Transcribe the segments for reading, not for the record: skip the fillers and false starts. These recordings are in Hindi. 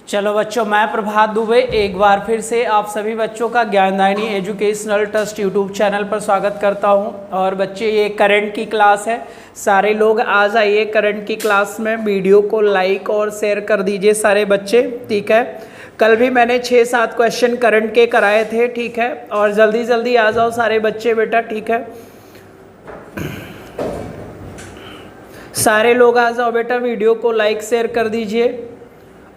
चलो बच्चों, मैं प्रभात दुबे एक बार फिर से आप सभी बच्चों का ज्ञानदायिनी एजुकेशनल ट्रस्ट यूट्यूब चैनल पर स्वागत करता हूं। और बच्चे, ये करंट की क्लास है। सारे लोग आ जाइए करंट की क्लास में। वीडियो को लाइक और शेयर कर दीजिए सारे बच्चे, ठीक है। कल भी मैंने 6-7 क्वेश्चन करंट के कराए थे, ठीक है। और जल्दी जल्दी आ जाओ सारे बच्चे बेटा, ठीक है। सारे लोग आ जाओ बेटा, वीडियो को लाइक शेयर कर दीजिए।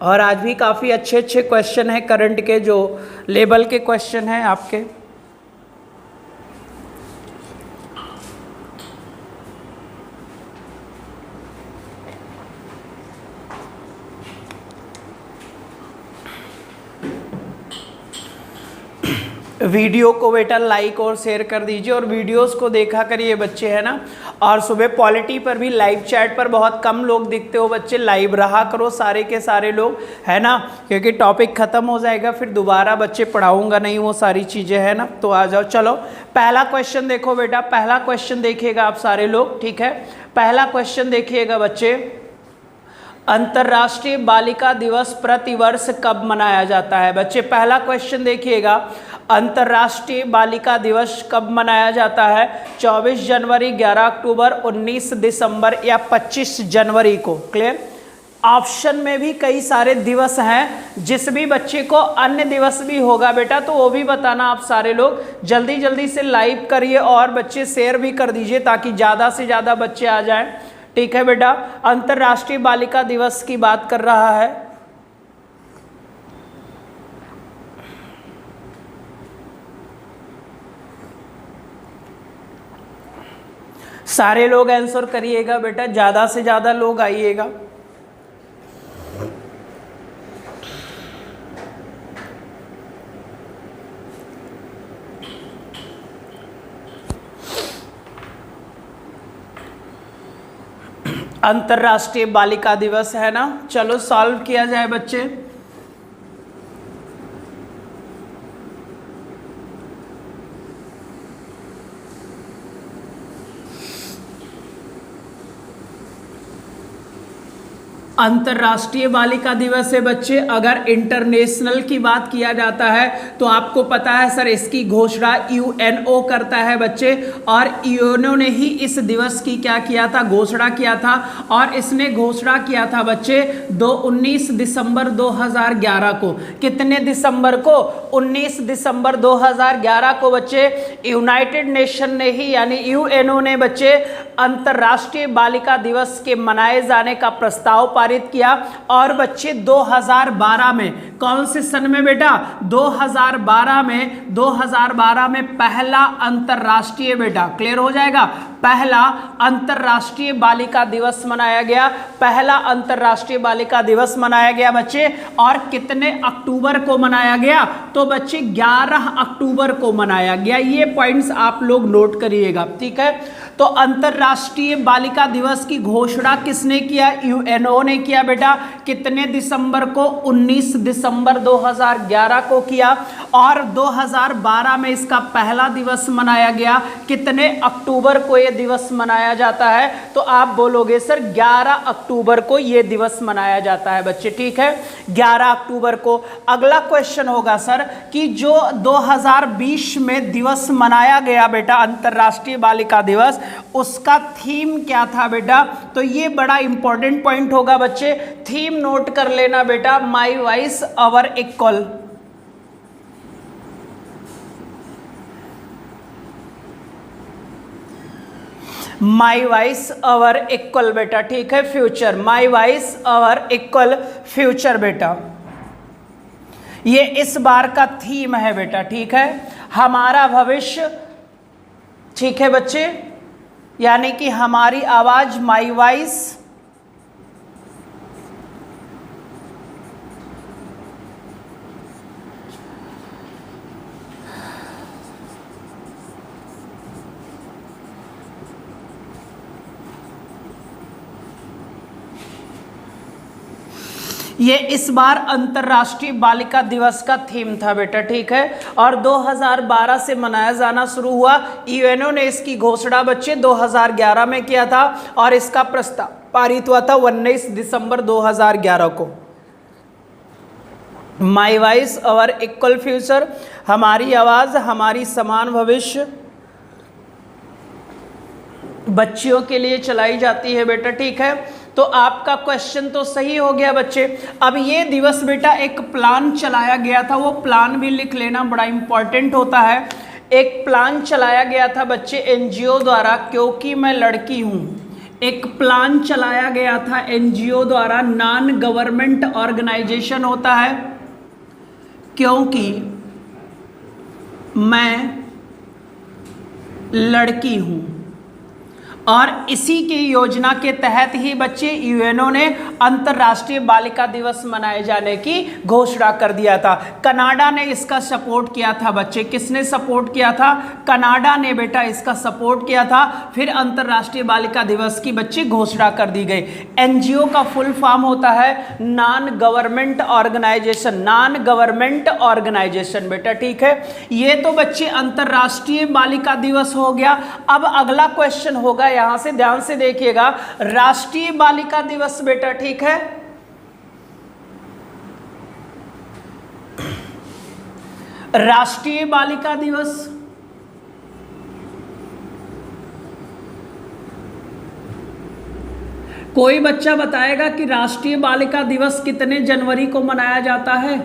और आज भी काफ़ी अच्छे अच्छे क्वेश्चन हैं करंट के, जो लेवल के क्वेश्चन हैं आपके। वीडियो को बेटा लाइक और शेयर कर दीजिए और वीडियोस को देखा करिए बच्चे, है ना। और सुबह पॉलिटी पर भी लाइव चैट पर बहुत कम लोग दिखते हो बच्चे, लाइव रहा करो सारे के सारे लोग, है ना। क्योंकि टॉपिक ख़त्म हो जाएगा, फिर दोबारा बच्चे पढ़ाऊंगा नहीं वो सारी चीज़ें, है ना। तो आ जाओ, चलो पहला क्वेश्चन देखो बेटा। पहला क्वेश्चन देखिएगा आप सारे लोग, ठीक है। पहला क्वेश्चन देखिएगा बच्चे, अंतर्राष्ट्रीय बालिका दिवस प्रतिवर्ष कब मनाया जाता है? बच्चे पहला क्वेश्चन देखिएगा, अंतर्राष्ट्रीय बालिका दिवस कब मनाया जाता है? 24 जनवरी, 11 अक्टूबर, 19 दिसंबर या 25 जनवरी को? क्लियर। ऑप्शन में भी कई सारे दिवस हैं, जिस भी बच्चे को अन्य दिवस भी होगा बेटा तो वो भी बताना आप सारे लोग। जल्दी जल्दी से लाइव करिए और बच्चे शेयर भी कर दीजिए ताकि ज़्यादा से ज़्यादा बच्चे आ जाएं, ठीक है बेटा। अंतर्राष्ट्रीय बालिका दिवस की बात कर रहा है। सारे लोग आंसर करिएगा बेटा, ज़्यादा से ज़्यादा लोग आइएगा। अंतर्राष्ट्रीय बालिका दिवस है ना। चलो सॉल्व किया जाए बच्चे। अंतर्राष्ट्रीय बालिका दिवस है बच्चे। अगर इंटरनेशनल की बात किया जाता है तो आपको पता है सर, इसकी घोषणा यूएनओ करता है बच्चे। और यूएनओ ने ही इस दिवस की क्या किया था? घोषणा किया था। और इसने घोषणा किया था बच्चे 19 दिसंबर 2011 को। कितने दिसंबर को? 19 दिसंबर 2011 को बच्चे यूनाइटेड नेशन ने ही, यानी यूएनओ ने बच्चे अंतर्राष्ट्रीय बालिका दिवस के मनाए जाने का प्रस्ताव पारित किया। और बच्चे 2012 में, कौन से सन में बेटा? 2012 में पहला अंतर्राष्ट्रीय, बेटा क्लियर हो जाएगा, पहला अंतर्राष्ट्रीय बालिका दिवस मनाया गया। पहला अंतर्राष्ट्रीय बालिका दिवस मनाया गया बच्चे। और कितने अक्टूबर को मनाया गया? तो बच्चे 11 अक्टूबर को मनाया गया। ये पॉइंट्स आप लोग नोट करिएगा, ठीक है। तो अंतर्राष्ट्रीय बालिका दिवस की घोषणा किसने किया? यूएनओ ने किया बेटा। कितने दिसंबर को? 19 दिसंबर 2011 को किया। और 2012 में इसका पहला दिवस मनाया गया। कितने अक्टूबर को ये दिवस मनाया जाता है? तो आप बोलोगे सर 11 अक्टूबर को ये दिवस मनाया जाता है बच्चे, ठीक है, 11 अक्टूबर को। अगला क्वेश्चन होगा सर कि जो 2020 में दिवस मनाया गया बेटा, अंतर्राष्ट्रीय बालिका दिवस, उसका थीम क्या था बेटा? तो ये बड़ा इंपॉर्टेंट पॉइंट होगा बच्चे, थीम नोट कर लेना बेटा, my voice our equal. My voice our equal बेटा, ठीक है, future, my voice our equal future बेटा। ये इस बार का थीम है बेटा, ठीक है, हमारा भविष्य, ठीक है बच्चे, यानी कि हमारी आवाज, माई वॉइस। ये इस बार अंतर्राष्ट्रीय बालिका दिवस का थीम था बेटा, ठीक है। और 2012 से मनाया जाना शुरू हुआ। यूएनओ ने इसकी घोषणा बच्चे 2011 में किया था और इसका प्रस्ताव पारित हुआ था 19 दिसंबर 2011 को। My voice our equal future, हमारी आवाज़ हमारी समान भविष्य बच्चियों के लिए चलाई जाती है बेटा, ठीक है। तो आपका क्वेश्चन तो सही हो गया बच्चे। अब ये दिवस बेटा एक प्लान चलाया गया था, वो प्लान भी लिख लेना, बड़ा इंपॉर्टेंट होता है। एक प्लान चलाया गया था बच्चे एनजीओ द्वारा, क्योंकि मैं लड़की हूँ। एक प्लान चलाया गया था एनजीओ द्वारा, नॉन गवर्नमेंट ऑर्गेनाइजेशन होता है, क्योंकि मैं लड़की हूँ। और इसी की योजना के तहत ही बच्चे यूएनओ ने अंतर्राष्ट्रीय बालिका दिवस मनाए जाने की घोषणा कर दिया था। कनाडा ने इसका सपोर्ट किया था बच्चे। किसने सपोर्ट किया था? कनाडा ने बेटा इसका सपोर्ट किया था। फिर अंतर्राष्ट्रीय बालिका दिवस की बच्चे घोषणा कर दी गई। एनजीओ का फुल फॉर्म होता है non government organisation, non government organisation बेटा, ठीक है। ये तो बच्चे अंतर्राष्ट्रीय बालिका दिवस हो गया। अब अगला क्वेश्चन होगा, यहां से ध्यान से देखिएगा, राष्ट्रीय बालिका दिवस बेटा, ठीक है। राष्ट्रीय बालिका दिवस कोई बच्चा बताएगा कि राष्ट्रीय बालिका दिवस कितने जनवरी को मनाया जाता है?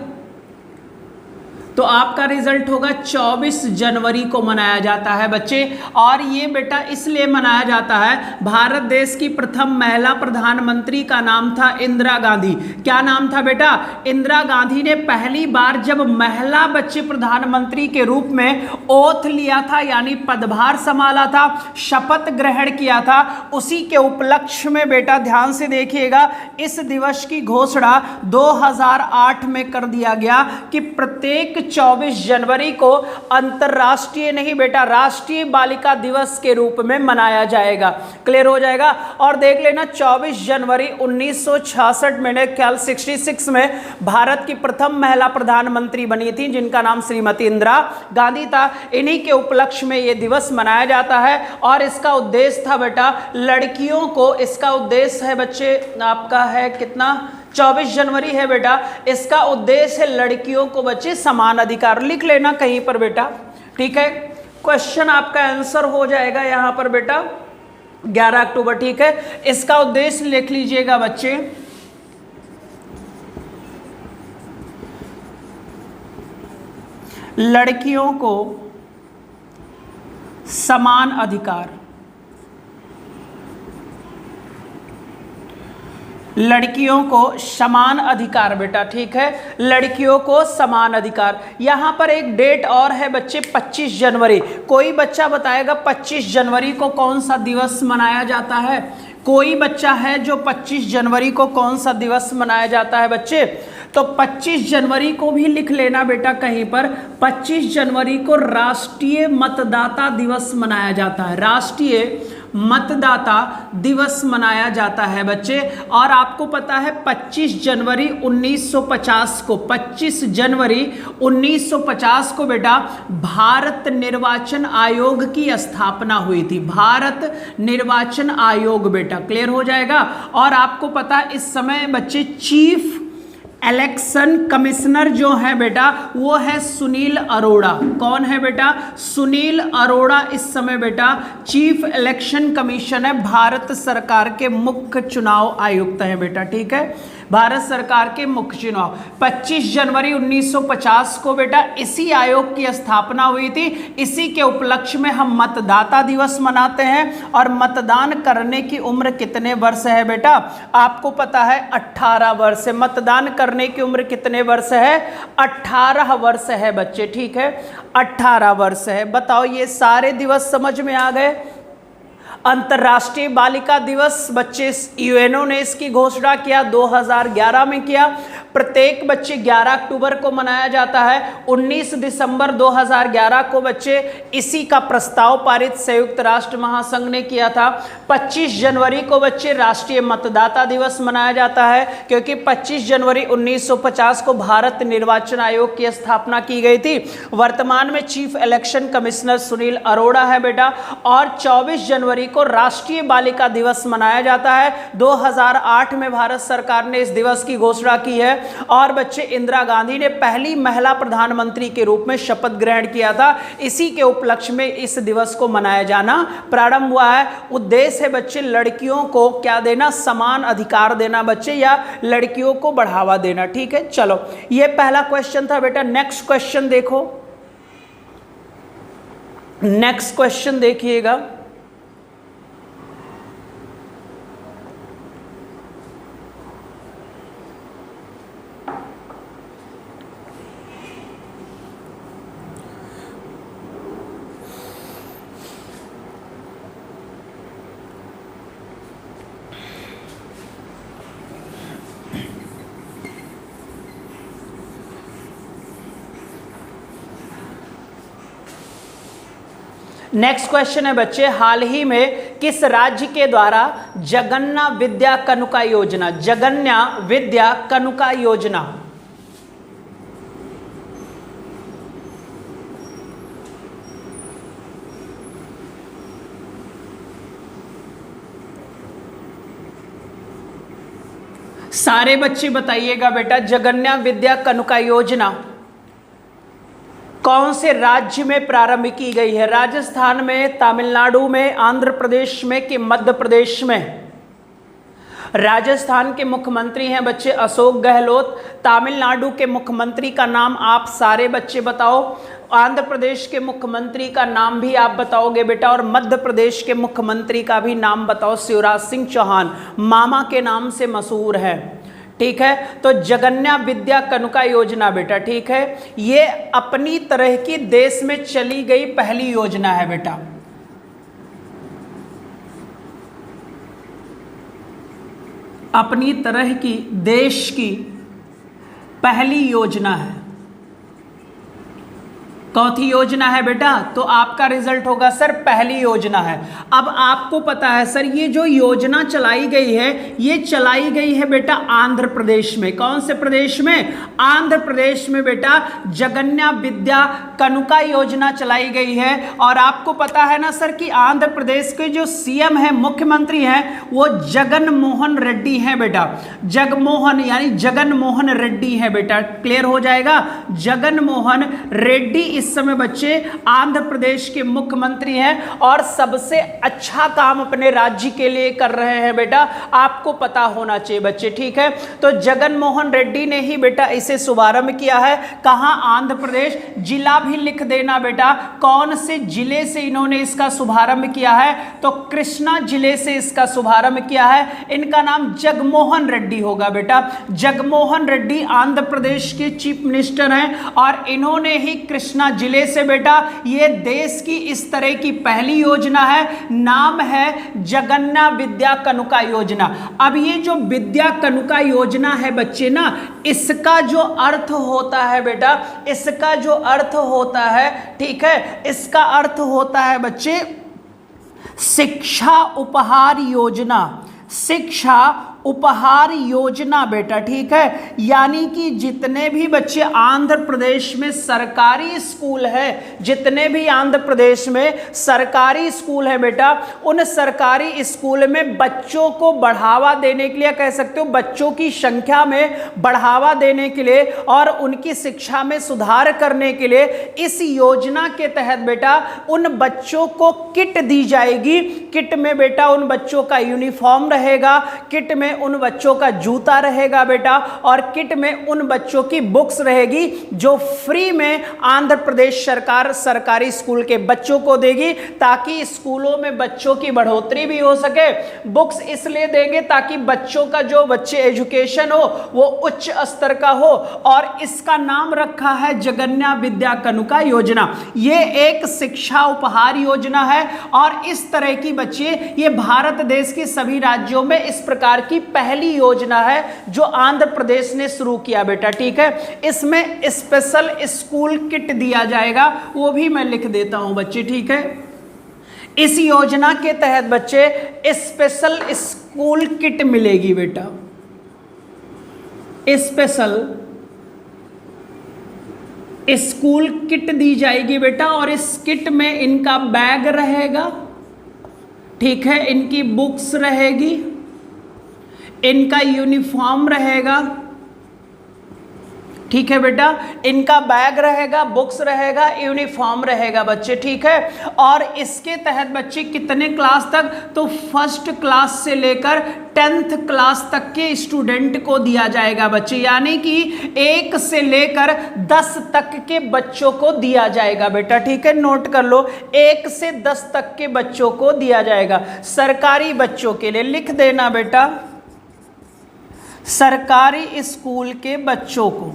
तो आपका रिजल्ट होगा 24 जनवरी को मनाया जाता है बच्चे। और ये बेटा इसलिए मनाया जाता है, भारत देश की प्रथम महिला प्रधानमंत्री का नाम था इंदिरा गांधी। क्या नाम था बेटा? इंदिरा गांधी ने पहली बार जब महिला बच्चे प्रधानमंत्री के रूप में ओथ लिया था, यानी पदभार संभाला था, शपथ ग्रहण किया था, उसी के उपलक्ष्य में बेटा ध्यान से देखिएगा, इस दिवस की घोषणा 2008 में कर दिया गया कि प्रत्येक 24 जनवरी को अंतरराष्ट्रीय नहीं बेटा, राष्ट्रीय बालिका दिवस के रूप में मनाया जाएगा। क्लियर हो जाएगा। और देख लेना 24 जनवरी 1966 में, ख्याल 66 में भारत की प्रथम महिला प्रधानमंत्री बनी थी, जिनका नाम श्रीमती इंदिरा गांधी था। इन्हीं के उपलक्ष्य में यह दिवस मनाया जाता है। और इसका उद्देश्य था बेटा लड़कियों को, इसका उद्देश्य है बच्चे आपका है कितना, 24 जनवरी है बेटा। इसका उद्देश्य है लड़कियों को बच्चे समान अधिकार। लिख लेना कहीं पर बेटा, ठीक है। क्वेश्चन आपका आंसर हो जाएगा यहां पर बेटा 11 अक्टूबर, ठीक है। इसका उद्देश्य लिख लीजिएगा बच्चे, लड़कियों को समान अधिकार, लड़कियों को समान अधिकार बेटा, ठीक है। लड़कियों को समान अधिकार। यहां पर एक डेट और है बच्चे 25 जनवरी। कोई बच्चा बताएगा 25 जनवरी को कौन सा दिवस मनाया जाता है? कोई बच्चा है जो 25 जनवरी को कौन सा दिवस मनाया जाता है बच्चे? तो 25 जनवरी को भी लिख लेना बेटा कहीं पर। 25 जनवरी को राष्ट्रीय मतदाता दिवस मनाया जाता है, राष्ट्रीय मतदाता दिवस मनाया जाता है बच्चे। और आपको पता है 25 जनवरी 1950 को, 25 जनवरी 1950 को बेटा भारत निर्वाचन आयोग की स्थापना हुई थी, भारत निर्वाचन आयोग बेटा। क्लियर हो जाएगा। और आपको पता है इस समय बच्चे चीफ इलेक्शन कमिश्नर जो है बेटा वो है सुनील अरोड़ा। कौन है बेटा? सुनील अरोड़ा इस समय बेटा चीफ इलेक्शन कमीशन है, भारत सरकार के मुख्य चुनाव आयुक्त है बेटा, ठीक है। भारत सरकार के मुख्य चुनाव 25 जनवरी 1950 को बेटा इसी आयोग की स्थापना हुई थी। इसी के उपलक्ष्य में हम मतदाता दिवस मनाते हैं। और मतदान करने की उम्र कितने वर्ष है बेटा? आपको पता है 18 वर्ष है। मतदान करने की उम्र कितने वर्ष है? 18 वर्ष है बच्चे, ठीक है, 18 वर्ष है। बताओ ये सारे दिवस समझ में आ गए। अंतर्राष्ट्रीय बालिका दिवस बच्चे यूएनओ ने इसकी घोषणा किया 2011 में किया। प्रत्येक बच्चे 11 अक्टूबर को मनाया जाता है। 19 दिसंबर 2011 को बच्चे इसी का प्रस्ताव पारित संयुक्त राष्ट्र महासंघ ने किया था। 25 जनवरी को बच्चे राष्ट्रीय मतदाता दिवस मनाया जाता है, क्योंकि 25 जनवरी 1950 को भारत निर्वाचन आयोग की स्थापना की गई थी। वर्तमान में chief election commissioner Sunil Arora है बेटा। और 24 जनवरी को राष्ट्रीय बालिका दिवस मनाया जाता है। 2008 में भारत सरकार ने इस दिवस की घोषणा की है। और बच्चे इंदिरा गांधी ने पहली महिला प्रधानमंत्री के रूप में शपथ ग्रहण किया था। इसी के उपलक्ष्य में इस दिवस को मनाया जाना प्रारंभ हुआ है। उद्देश्य है बच्चे लड़कियों को क्या देना, समान अधिकार देना बच्चे, या लड़कियों को बढ़ावा देना। ठीक है, चलो ये पहला क्वेश्चन था बेटा। नेक्स्ट क्वेश्चन देखो, नेक्स्ट क्वेश्चन देखिएगा। नेक्स्ट क्वेश्चन है बच्चे, हाल ही में किस राज्य के द्वारा जगन्ना विद्या कनुका योजना, जगन्या विद्या कनुका योजना सारे बच्चे बताइएगा बेटा, जगन्या विद्या कनुका योजना कौन से राज्य में प्रारंभ की गई है? राजस्थान में, तमिलनाडु में, आंध्र प्रदेश में कि मध्य प्रदेश में? राजस्थान के मुख्यमंत्री हैं बच्चे अशोक गहलोत। तमिलनाडु के मुख्यमंत्री का नाम आप सारे बच्चे बताओ। आंध्र प्रदेश के मुख्यमंत्री का नाम भी आप बताओगे बेटा, और मध्य प्रदेश के मुख्यमंत्री का भी नाम बताओ। शिवराज सिंह चौहान मामा के नाम से मशहूर है। ठीक है, तो जगन्या विद्या कनुका योजना बेटा, ठीक है, ये अपनी तरह की देश में चली गई पहली योजना है बेटा। अपनी तरह की देश की पहली योजना है। चौथी योजना है बेटा, तो आपका रिजल्ट होगा सर पहली योजना है। अब आपको पता है सर ये जो योजना चलाई गई है, ये चलाई गई है बेटा आंध्र प्रदेश में। कौन से प्रदेश में? आंध्र प्रदेश में बेटा जगन्या विद्या कनुका योजना चलाई गई है। और आपको पता है ना सर कि आंध्र प्रदेश के जो सीएम है, मुख्यमंत्री हैं, वो जगन मोहन रेड्डी हैं बेटा। जगमोहन यानी जगन मोहन रेड्डी है बेटा। क्लियर हो जाएगा, जगन मोहन रेड्डी इस समय बच्चे आंध्र प्रदेश के मुख्यमंत्री हैं और सबसे अच्छा काम अपने राज्य के लिए कर रहे हैं बेटा। आपको पता होना चाहिए बच्चे, ठीक है। तो जगन मोहन रेड्डी ने ही बेटा इसे शुभारंभ किया है। कहां? आंध्र प्रदेश। जिला भी लिख देना बेटा, कौन से जिले से इन्होंने इसका शुभारंभ किया है? तो कृष्णा जिले से इसका शुभारंभ किया है। इनका नाम जगमोहन रेड्डी होगा बेटा। जगमोहन रेड्डी आंध्र प्रदेश के चीफ मिनिस्टर हैं और इन्होंने ही कृष्णा जिले से बेटा ये देश की इस तरह की पहली योजना है। नाम है जगन्या विद्या कनुका योजना। अब ये जो विद्या कनुका योजना है बच्चे ना, इसका जो अर्थ होता है बेटा, इसका जो अर्थ होता है, ठीक है, इसका अर्थ होता है बच्चे शिक्षा उपहार योजना। शिक्षा उपहार योजना बेटा, ठीक है। यानी कि जितने भी बच्चे आंध्र प्रदेश में सरकारी स्कूल है, जितने भी आंध्र प्रदेश में सरकारी स्कूल है बेटा, उन सरकारी स्कूल में बच्चों को बढ़ावा देने के लिए, कह सकते हो बच्चों की संख्या में बढ़ावा देने के लिए और उनकी शिक्षा में सुधार करने के लिए इस योजना के तहत बेटा उन बच्चों को किट दी जाएगी। किट में बेटा उन बच्चों का यूनिफॉर्म रहेगा, किट में उन बच्चों का जूता रहेगा बेटा, और किट में उन बच्चों की बुक्स रहेगी जो फ्री में आंध्र प्रदेश सरकार सरकारी स्कूल के बच्चों को देगी, ताकि स्कूलों में बच्चों की बढ़ोतरी भी हो सके। बुक्स इसलिए देंगे ताकि बच्चों का जो बच्चे एजुकेशन हो वो उच्च स्तर का हो, और इसका नाम रखा है जगन्या विद्या कनुका योजना। ये एक शिक्षा उपहार योजना है और इस तरह की बच्चे ये भारत देश के सभी राज्यों में इस प्रकार की पहली योजना है जो आंध्र प्रदेश ने शुरू किया बेटा, ठीक है। इसमें स्पेशल स्कूल किट दिया जाएगा, वो भी मैं लिख देता हूं बच्चे, ठीक है। इस योजना के तहत बच्चे स्पेशल स्कूल किट मिलेगी बेटा, स्पेशल स्कूल किट दी जाएगी बेटा, और इस किट में इनका बैग रहेगा, ठीक है, इनकी बुक्स रहेगी, इनका यूनिफॉर्म रहेगा, ठीक है बेटा, इनका बैग रहेगा, बुक्स रहेगा, यूनिफॉर्म रहेगा बच्चे, ठीक है। और इसके तहत बच्चे कितने क्लास तक, तो फर्स्ट क्लास से लेकर 10th क्लास तक के स्टूडेंट को दिया जाएगा बच्चे, यानी कि 1 से लेकर 10 तक के बच्चों को दिया जाएगा बेटा, ठीक है, नोट कर लो, 1 से 10 तक के बच्चों को दिया जाएगा। सरकारी बच्चों के लिए लिख देना बेटा, सरकारी स्कूल के बच्चों को,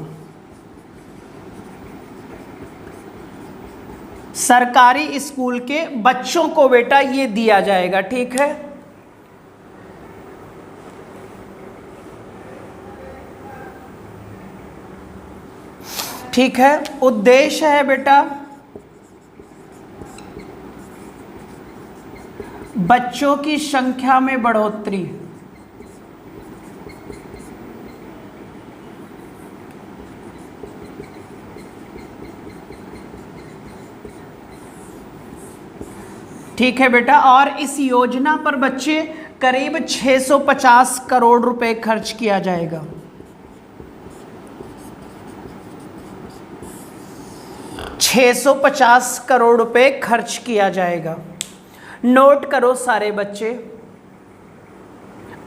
सरकारी स्कूल के बच्चों को बेटा ये दिया जाएगा, ठीक है। ठीक है, उद्देश्य है बेटा बच्चों की संख्या में बढ़ोतरी, ठीक है बेटा। और इस योजना पर बच्चे करीब 650 करोड़ रुपए खर्च किया जाएगा। $650 करोड़ रुपए खर्च किया जाएगा। नोट करो सारे बच्चे,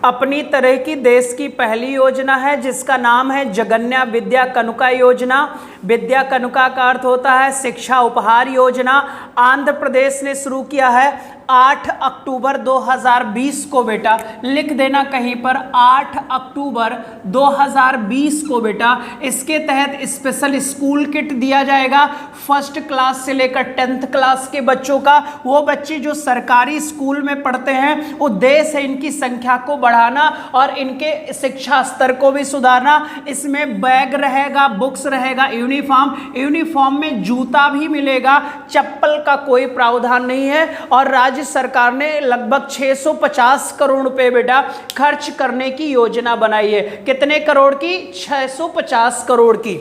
अपनी तरह की देश की पहली योजना है जिसका नाम है जगन्या विद्या कनुका योजना। विद्या कनुका का अर्थ होता है शिक्षा उपहार योजना। आंध्र प्रदेश ने शुरू किया है 8 अक्टूबर 2020 को बेटा, लिख देना कहीं पर 8 अक्टूबर 2020 को बेटा। इसके तहत स्पेशल स्कूल किट दिया जाएगा फर्स्ट क्लास से लेकर 10th क्लास के बच्चों का। वो बच्चे जो सरकारी स्कूल में पढ़ते हैं, उद्देश्य है इनकी संख्या को बढ़ाना और इनके शिक्षा स्तर को भी सुधारना। इसमें बैग रहेगा, बुक्स रहेगा, यूनिफॉर्म में जूता भी मिलेगा, चप्पल का कोई प्रावधान नहीं है। और राज्य सरकार ने लगभग 650 करोड़ रुपए बेटा खर्च करने की योजना बनाई है। कितने करोड़ की? 650 करोड़ की,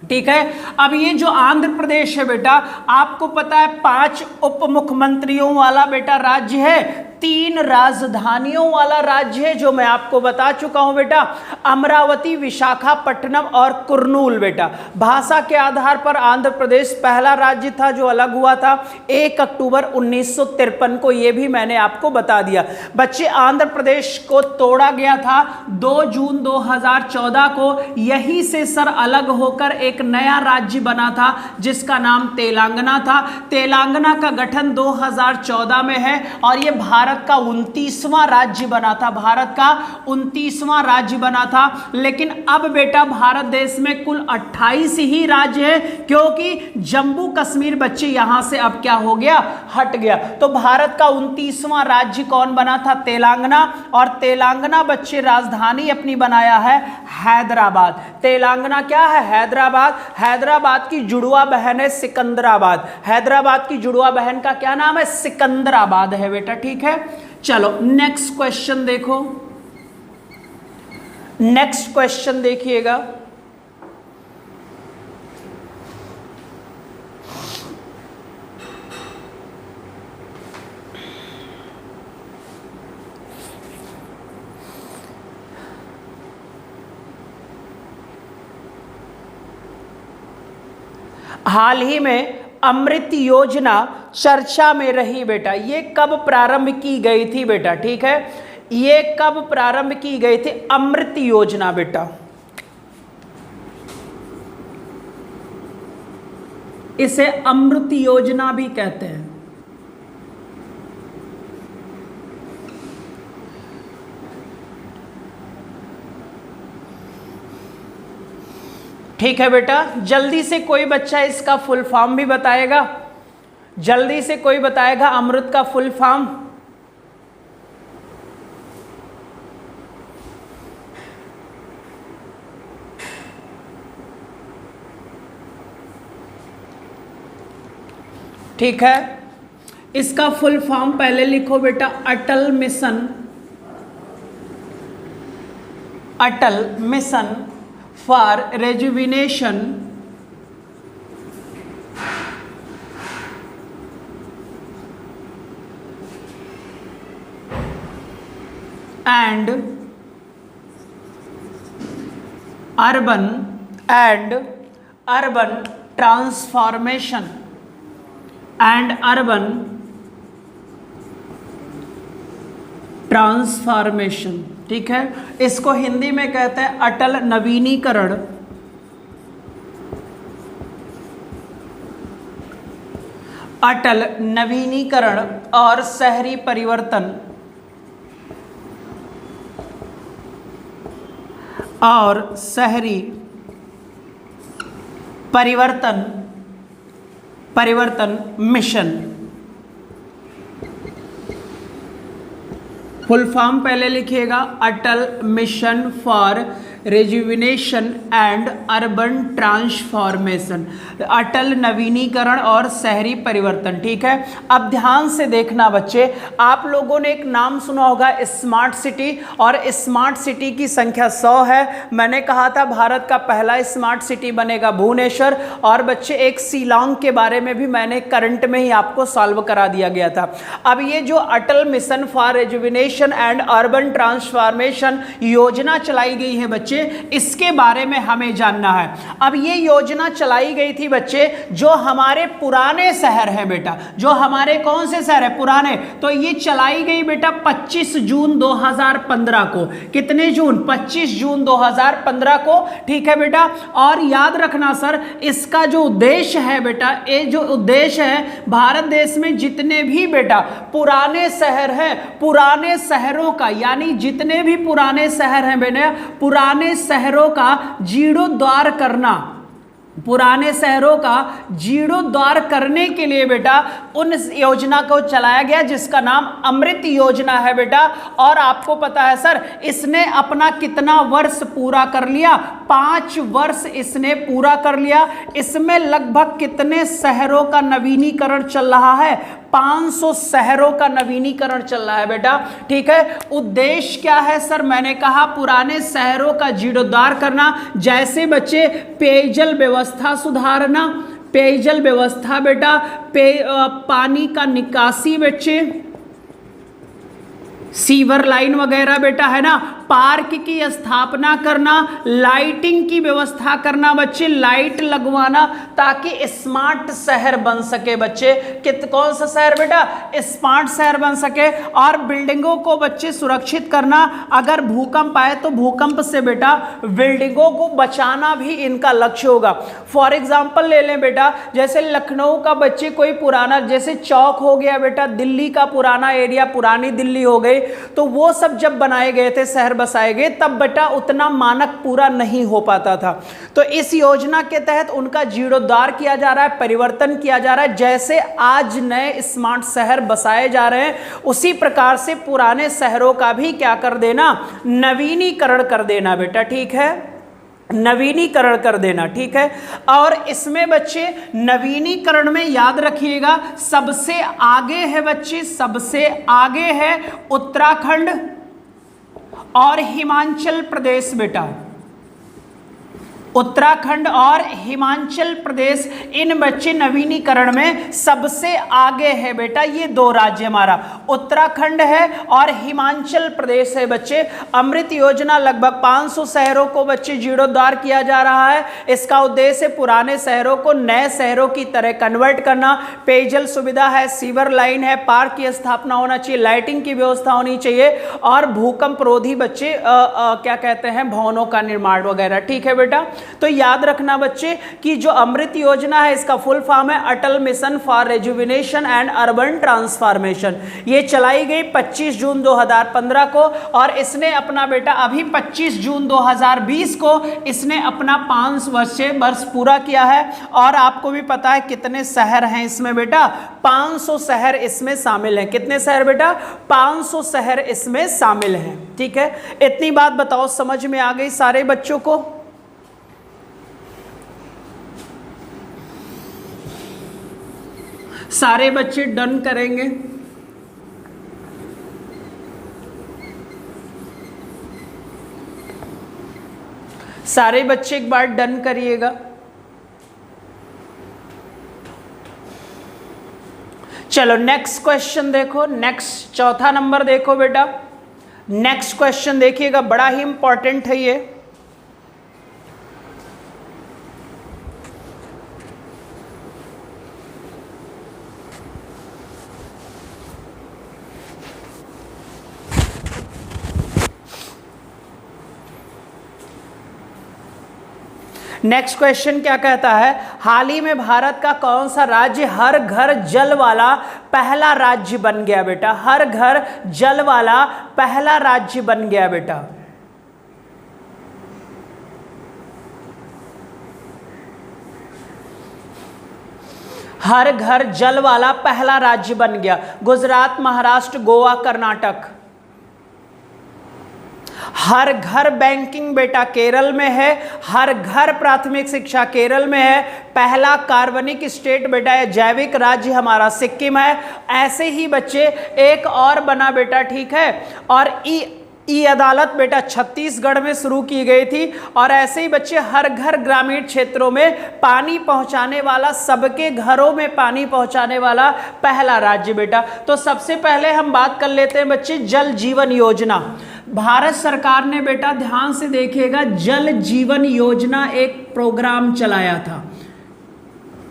ठीक है। अब ये जो आंध्र प्रदेश है बेटा, आपको पता है 5 उप मुख्यमंत्रियों वाला बेटा राज्य है, 3 राजधानियों वाला राज्य है, जो मैं आपको बता चुका हूं बेटा, अमरावती, विशाखापट्टनम और कुर्नूल बेटा। भाषा के आधार पर आंध्र प्रदेश पहला राज्य था जो अलग हुआ था 1 अक्टूबर 1953 को, ये भी मैंने आपको बता दिया। बच्चे आंध्र प्रदेश को तोड़ा गया था 2 जून 2014 को, यहीं से सर अलग होकर एक नया राज्य बना था जिसका नाम तेलंगाना था। तेलंगाना का गठन 2014 में है और यह भारत का 29वां राज्य बना था, भारत का 29वां राज्य बना था। लेकिन अब बेटा भारत देश में कुल 28 ही राज्य है, क्योंकि जम्मू कश्मीर बच्चे यहां से अब क्या हो गया, हट गया। तो भारत का 29वां राज्य कौन बना था? तेलंगाना। और तेलंगाना बच्चे राजधानी अपनी बनाया है हैदराबाद। तेलंगाना क्या है? हैदराबाद। हैदराबाद की जुड़वा बहन है सिकंदराबाद। हैदराबाद की जुड़वा बहन का क्या नाम है? सिकंदराबाद है बेटा, ठीक है। चलो नेक्स्ट क्वेश्चन देखो, नेक्स्ट क्वेश्चन देखिएगा। हाल ही में अमृत योजना चर्चा में रही बेटा, ये कब प्रारंभ की गई थी बेटा? ठीक है, ये कब प्रारंभ की गई थी अमृत योजना बेटा? इसे अमृत योजना भी कहते हैं। ठीक है बेटा, जल्दी से कोई बच्चा इसका फुल फॉर्म भी बताएगा? जल्दी से कोई बताएगा अमृत का फुल फॉर्म? ठीक है, इसका फुल फॉर्म पहले लिखो बेटा, Atal mission, Atal mission for rejuvenation and urban and urban transformation and urban transformation. ठीक है, इसको हिंदी में कहते हैं अटल नवीनीकरण, अटल नवीनीकरण और शहरी परिवर्तन और शहरी परिवर्तन मिशन। फुल फॉर्म पहले लिखिएगा, Atal mission for rejuvenation and urban transformation, Atal नवीनीकरण और शहरी परिवर्तन। ठीक है, अब ध्यान से देखना बच्चे, आप लोगों ने एक नाम सुना होगा स्मार्ट सिटी, और स्मार्ट सिटी की संख्या 100 है। मैंने कहा था भारत का पहला स्मार्ट सिटी बनेगा भुवनेश्वर, और बच्चे एक शिलांग के बारे में भी मैंने करंट में ही आपको सॉल्व करा दिया गया था। अब ये जो Atal mission for rejuvenation and urban transformation योजना चलाई गई है बच्चे, इसके बारे में हमें जानना है। अब ये योजना चलाई गई थी बच्चे, जो हमारे पुराने शहर है बेटा, जो हमारे कौन से शहर है पुराने, तो ये चलाई गई बेटा 25 जून 2015 को। कितने जून? 25 जून 2015 को। ठीक है बेटा, और याद रखना सर, इसका जो उद्देश्य है बेटा, ये जो उद्देश्य है, भारत देश में जितने भी बेटा पुराने शहर हैं, पुराने शहरों का, यानी जितने भी पुराने शहर हैं बेटा, पुराने शहरों का जीर्णोद्धार करना, पुराने शहरों का जीर्णोद्धार करने के लिए बेटा उन योजना को चलाया गया जिसका नाम अमृत योजना है बेटा। और आपको पता है सर, इसने अपना कितना वर्ष पूरा कर लिया? 5 वर्ष इसने पूरा कर लिया। इसमें लगभग कितने शहरों का नवीनीकरण चल रहा है? 500 शहरों का नवीनीकरण चल रहा है बेटा। ठीक है, उद्देश्य क्या है सर? मैंने कहा पुराने शहरों का जीर्णोद्धार करना, जैसे बच्चे पेयजल व्यवस्था सुधारना, पेयजल व्यवस्था बेटा, पानी का निकासी बच्चे, सीवर लाइन वगैरह बेटा है ना, पार्क की स्थापना करना, लाइटिंग की व्यवस्था करना बच्चे, लाइट लगवाना, ताकि स्मार्ट शहर बन सके बच्चे। कौन सा शहर बेटा? स्मार्ट शहर बन सके। और बिल्डिंगों को बच्चे सुरक्षित करना, अगर भूकंप आए तो भूकंप से बेटा बिल्डिंगों को बचाना भी इनका लक्ष्य होगा। फॉर एग्जाम्पल ले लें बेटा, जैसे लखनऊ का बच्चे कोई पुराना, जैसे चौक हो गया बेटा, दिल्ली का पुराना एरिया, पुरानी दिल्ली हो गई, तो वो सब जब बनाए गए थे, शहर बसाए गए, तब बेटा उतना मानक पूरा नहीं हो पाता था। तो इस योजना के तहत उनका जीर्णोद्धार किया जा रहा है, परिवर्तन किया जा रहा है। जैसे आज नए स्मार्ट शहर बसाए जा रहे हैं, उसी प्रकार से पुराने शहरों का भी क्या कर देना? नवीनीकरण कर देना बेटा। ठीक है, नवीनीकरण कर देना। ठीक है, और इसमें बच्चे नवीनीकरण में याद रखिएगा, सबसे आगे है बच्चे, सबसे आगे है उत्तराखंड और हिमाचल प्रदेश बेटा। उत्तराखंड और हिमाचल प्रदेश इन बच्चे नवीनीकरण में सबसे आगे है बेटा। ये 2 राज्य हमारा उत्तराखंड है और हिमाचल प्रदेश है बच्चे। अमृत योजना लगभग 500 शहरों को बच्चे जीर्णोद्धार किया जा रहा है। इसका उद्देश्य पुराने शहरों को नए शहरों की तरह कन्वर्ट करना। पेयजल सुविधा है, सीवर लाइन है, पार्क की स्थापना होना चाहिए, लाइटिंग की व्यवस्था होनी चाहिए, और भूकंप रोधी बच्चे क्या कहते हैं, भवनों का निर्माण वगैरह। ठीक है बेटा, तो याद रखना बच्चे कि जो अमृत योजना है, इसका फुल फॉर्म है Atal mission for rejuvenation and urban transformation. ये चलाई गई 25 जून 2015 को, और इसने अपना बेटा अभी 25 जून 2020 को इसने अपना 5 वर्ष पूरा किया है। और आपको भी पता है कितने शहर हैं इसमें बेटा? 500 शहर इसमें शामिल हैं। कितने शहर बेटा? 500 शहर इसमें शामिल हैं। ठीक है, इतनी बात बताओ, समझ में आ गई सारे बच्चों को? सारे बच्चे डन करेंगे? सारे बच्चे एक बार डन करिएगा। चलो नेक्स्ट क्वेश्चन देखो, नेक्स्ट 4था नंबर देखो बेटा। नेक्स्ट क्वेश्चन देखिएगा, बड़ा ही इंपॉर्टेंट है ये। नेक्स्ट क्वेश्चन क्या कहता है, हाल ही में भारत का कौन सा राज्य हर घर जल वाला पहला राज्य बन गया बेटा? हर घर जल वाला पहला राज्य बन गया बेटा। हर घर जल वाला पहला राज्य बन गया। गुजरात, महाराष्ट्र, गोवा, कर्नाटक। हर घर बैंकिंग बेटा केरल में है। हर घर प्राथमिक शिक्षा केरल में है। पहला कार्बनिक स्टेट बेटा है, जैविक राज्य हमारा सिक्किम है। ऐसे ही बच्चे एक और बना बेटा, ठीक है। और ई अदालत बेटा छत्तीसगढ़ में शुरू की गई थी। और ऐसे ही बच्चे हर घर ग्रामीण क्षेत्रों में पानी पहुंचाने वाला, सबके घरों में पानी पहुंचाने वाला पहला राज्य बेटा। तो सबसे पहले हम बात कर लेते हैं बच्चे जल जीवन योजना। भारत सरकार ने बेटा ध्यान से देखिएगा जल जीवन योजना एक प्रोग्राम चलाया था।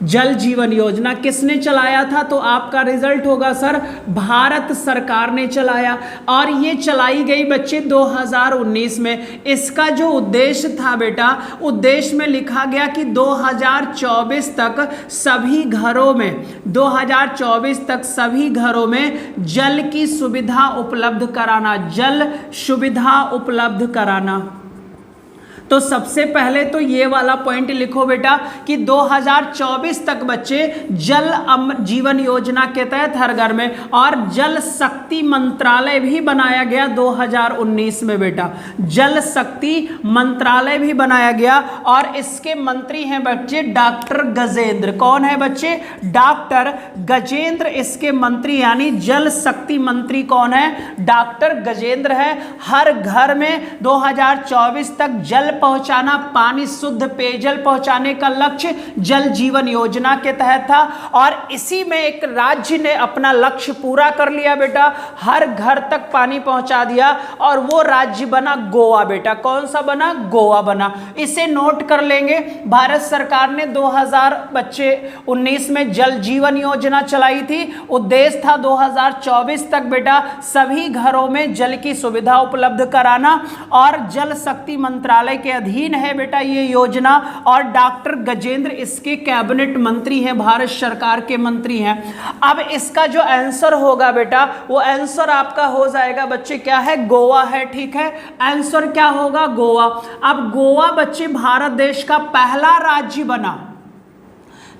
जल जीवन योजना किसने चलाया था? तो आपका रिजल्ट होगा सर भारत सरकार ने चलाया। और ये चलाई गई बच्चे 2019 में। इसका जो उद्देश्य था बेटा, उद्देश्य में लिखा गया कि 2024 तक सभी घरों में 2024 तक सभी घरों में जल की सुविधा उपलब्ध कराना, जल सुविधा उपलब्ध कराना। तो सबसे पहले तो ये वाला पॉइंट लिखो बेटा कि 2024 तक बच्चे जल जीवन योजना के तहत हर घर में, और जल शक्ति मंत्रालय भी बनाया गया 2019 में बेटा। जल शक्ति मंत्रालय भी बनाया गया और इसके मंत्री हैं बच्चे डॉक्टर गजेंद्र। कौन है बच्चे? डॉक्टर गजेंद्र इसके मंत्री, यानी जल शक्ति मंत्री कौन है? डॉक्टर गजेंद्र है। हर घर में 2024 तक जल पहुंचाना, पानी शुद्ध पेयजल पहुंचाने का लक्ष्य जल जीवन योजना के तहत था। और इसी में एक राज्य ने अपना लक्ष्य पूरा कर लिया बेटा, हर घर तक पानी पहुंचा दिया, और वो राज्य बना गोवा बेटा। कौन सा बना? गोवा बना। इसे नोट कर लेंगे। भारत सरकार ने 2019 में जल जीवन योजना चलाई थी। उद्देश्य था 2024 तक बेटा सभी घरों में जल की सुविधा उपलब्ध कराना, और जल शक्ति मंत्रालय के अधीन है बेटा ये योजना। और डॉक्टर गजेंद्र इसके कैबिनेट मंत्री हैं, भारत सरकार के मंत्री हैं। अब इसका जो आंसर होगा बेटा, वो आंसर आपका हो जाएगा बच्चे क्या है? गोवा है, ठीक है। आंसर क्या होगा? गोवा। अब गोवा बच्चे भारत देश का पहला राज्य बना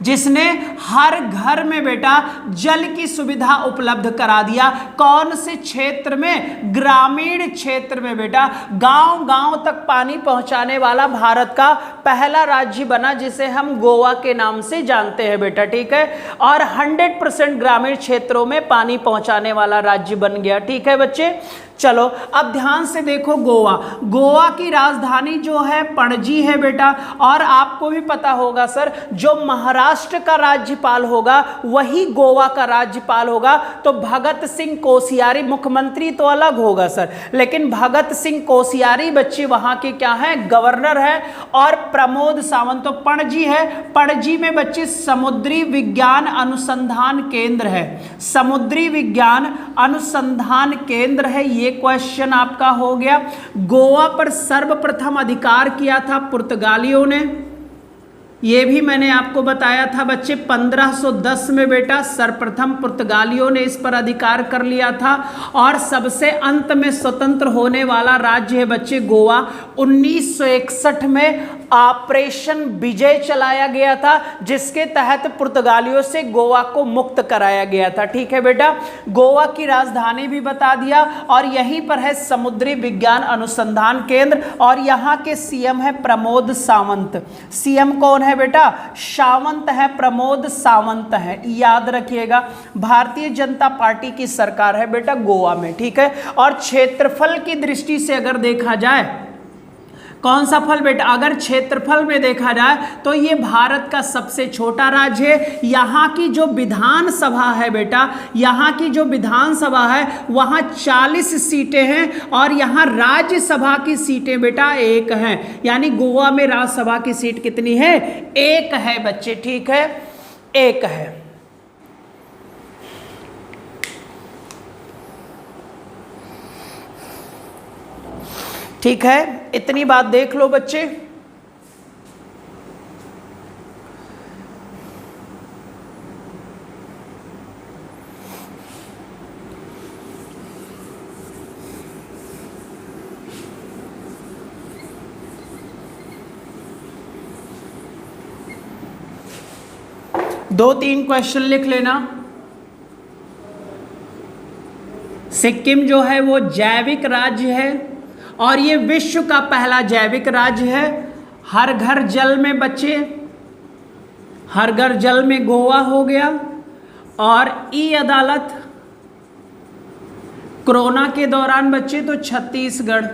जिसने हर घर में बेटा जल की सुविधा उपलब्ध करा दिया। कौन से क्षेत्र में? ग्रामीण क्षेत्र में बेटा। गांव गांव तक पानी पहुंचाने वाला भारत का पहला राज्य बना, जिसे हम गोवा के नाम से जानते हैं बेटा, ठीक है। और 100% ग्रामीण क्षेत्रों में पानी पहुंचाने वाला राज्य बन गया, ठीक है बच्चे। चलो अब ध्यान से देखो गोवा। गोवा की राजधानी जो है पणजी है बेटा। और आपको भी पता होगा सर, जो महाराष्ट्र का राज्यपाल होगा वही गोवा का राज्यपाल होगा। तो भगत सिंह कोश्यारी, मुख्यमंत्री तो अलग होगा सर, लेकिन भगत सिंह कोश्यारी बच्चे वहां के क्या हैं? गवर्नर है। और प्रमोद सावंत तो पणजी है। पणजी में बच्चे समुद्री विज्ञान अनुसंधान केंद्र है। समुद्री विज्ञान अनुसंधान केंद्र है। ये क्वेश्चन आपका हो गया। गोवा पर सर्वप्रथम अधिकार किया था पुर्तगालियों ने। ये भी मैंने आपको बताया था बच्चे 1510 में बेटा सर्वप्रथम पुर्तगालियों ने इस पर अधिकार कर लिया था। और सबसे अंत में स्वतंत्र होने वाला राज्य है बच्चे गोवा। 1961 में ऑपरेशन विजय चलाया गया था, जिसके तहत पुर्तगालियों से गोवा को मुक्त कराया गया था, ठीक है बेटा। गोवा की राजधानी भी बता दिया, और यहीं पर है समुद्री विज्ञान अनुसंधान केंद्र। और यहाँ के सीएम है प्रमोद सावंत। सीएम कौन है बेटा? सावंत है, प्रमोद सावंत है, याद रखिएगा। भारतीय जनता पार्टी की सरकार है बेटा गोवा में, ठीक है। और क्षेत्रफल की दृष्टि से अगर देखा जाए, कौन सा फल बेटा? अगर क्षेत्रफल में देखा जाए तो ये भारत का सबसे छोटा राज्य है। यहाँ की जो विधानसभा है बेटा, यहाँ की जो विधानसभा है वहाँ 40 सीटें हैं, और यहाँ राज्यसभा की सीटें बेटा 1 हैं। यानी गोवा में राज्यसभा की सीट कितनी है? 1 है बच्चे, ठीक है, 1 है। ठीक है, इतनी बात देख लो बच्चे। 2-3 क्वेश्चन लिख लेना। सिक्किम जो है वो जैविक राज्य है और ये विश्व का पहला जैविक राज्य है। हर घर जल में बच्चे, हर घर जल में गोवा हो गया। और ई अदालत कोरोना के दौरान बच्चे तो छत्तीसगढ़।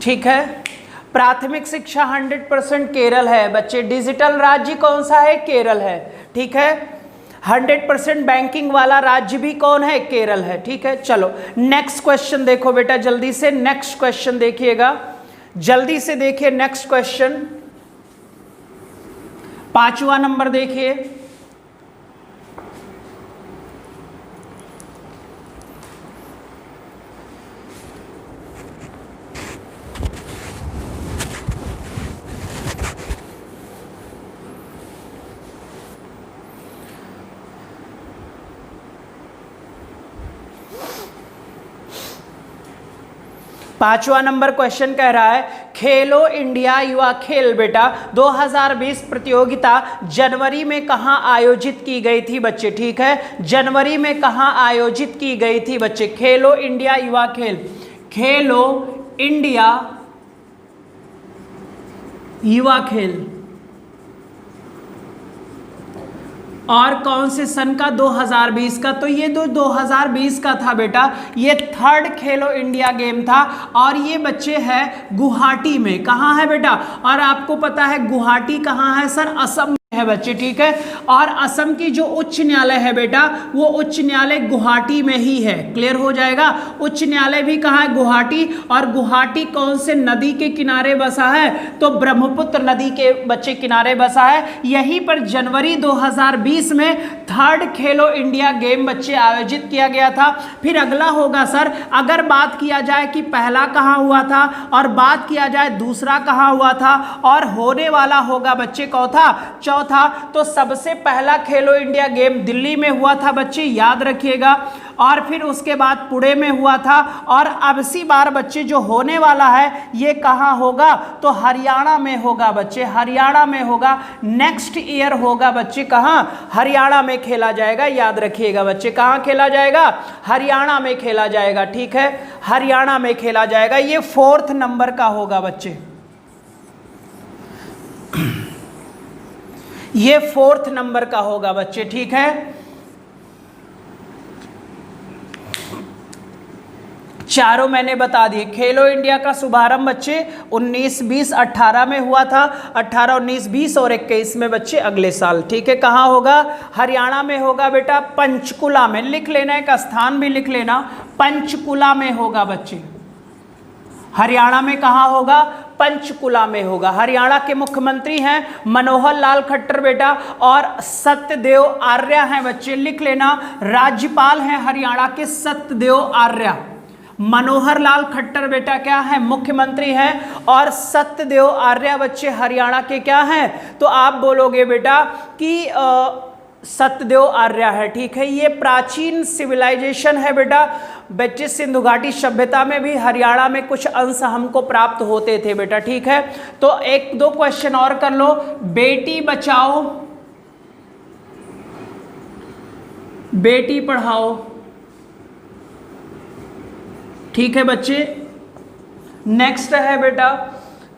ठीक है। प्राथमिक शिक्षा 100% केरल है बच्चे। डिजिटल राज्य कौन सा है? केरल है। ठीक है। 100% बैंकिंग वाला राज्य भी कौन है? केरल है। ठीक है। चलो नेक्स्ट क्वेश्चन देखो बेटा जल्दी से। नेक्स्ट क्वेश्चन देखिएगा, जल्दी से देखिए नेक्स्ट क्वेश्चन। 5वां नंबर देखिए। पांचवा नंबर क्वेश्चन कह रहा है खेलो इंडिया युवा खेल बेटा 2020 प्रतियोगिता जनवरी में कहां आयोजित की गई थी बच्चे। ठीक है। जनवरी में कहां आयोजित की गई थी बच्चे? खेलो इंडिया युवा खेल। खेलो इंडिया युवा खेल और कौन से सन का? 2020 का। तो ये 2020 का था बेटा। ये 3rd खेलो इंडिया गेम था और ये बच्चे है गुवाहाटी में। कहाँ है बेटा? और आपको पता है गुवाहाटी कहाँ है सर? असम में है बच्चे। ठीक है। और असम की जो उच्च न्यायालय है बेटा वो उच्च न्यायालय गुवाहाटी में ही है। क्लियर हो जाएगा। उच्च न्यायालय भी कहाँ है? गुवाहाटी। और गुवाहाटी कौन से नदी के किनारे बसा है? तो ब्रह्मपुत्र नदी के बच्चे किनारे बसा है। यहीं पर जनवरी 2020 में 3rd खेलो इंडिया गेम बच्चे आयोजित किया गया था। फिर अगला होगा सर, अगर बात किया जाए कि पहला कहाँ हुआ था और बात किया जाए दूसरा कहाँ हुआ था और होने वाला होगा बच्चे चौथा, तो सबसे पहला खेलो इंडिया गेम दिल्ली में हुआ था बच्चे, याद रखिएगा। और फिर उसके बाद पुणे में हुआ था और अब सी बार बच्चे जो होने वाला है ये कहाँ होगा? तो हरियाणा में होगा बच्चे। हरियाणा में होगा। नेक्स्ट ईयर होगा बच्चे। कहाँ? हरियाणा में खेला जाएगा। याद रखिएगा बच्चे। कहाँ खेला जाएगा? हरियाणा में खेला जाएगा। ठीक है। हरियाणा में खेला जाएगा। ये 4th नंबर का होगा बच्चे। ये 4th नंबर का होगा बच्चे। ठीक है। चारों मैंने बता दिए। खेलो इंडिया का शुभारंभ बच्चे 19, 20, 18 में हुआ था। 18, 19, 20 और 21 में बच्चे अगले साल। ठीक है। कहाँ होगा? हरियाणा में होगा बेटा। पंचकुला में। लिख लेना, एक स्थान भी लिख लेना। पंचकुला में होगा बच्चे। हरियाणा में कहाँ होगा? पंचकुला में होगा। हरियाणा के मुख्यमंत्री हैं मनोहर लाल खट्टर बेटा और सत्यदेव आर्य हैं बच्चे। लिख लेना। राज्यपाल हैं हरियाणा के सत्यदेव आर्य। मनोहर लाल खट्टर बेटा क्या है? मुख्यमंत्री हैं और सत्यदेव आर्य बच्चे हरियाणा के क्या हैं? तो आप बोलोगे बेटा कि सत्यदेव आर्य है। ठीक है। ये प्राचीन सिविलाइजेशन है बेटा बच्चे। सिंधु घाटी सभ्यता में भी हरियाणा में कुछ अंश हमको प्राप्त होते थे बेटा। ठीक है। तो 1-2 क्वेश्चन और कर लो। बेटी बचाओ बेटी पढ़ाओ। ठीक है बच्चे। नेक्स्ट है बेटा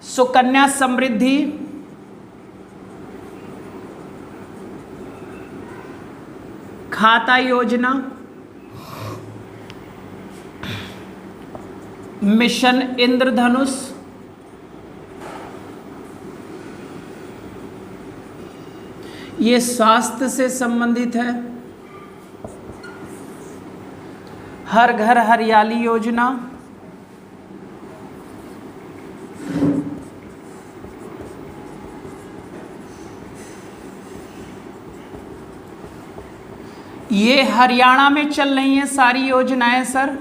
सुकन्या समृद्धि। खाता योजना। मिशन इंद्रधनुष। ये स्वास्थ्य से संबंधित है। हर घर हरियाली योजना। ये हरियाणा में चल रही हैं सारी योजनाएं सर,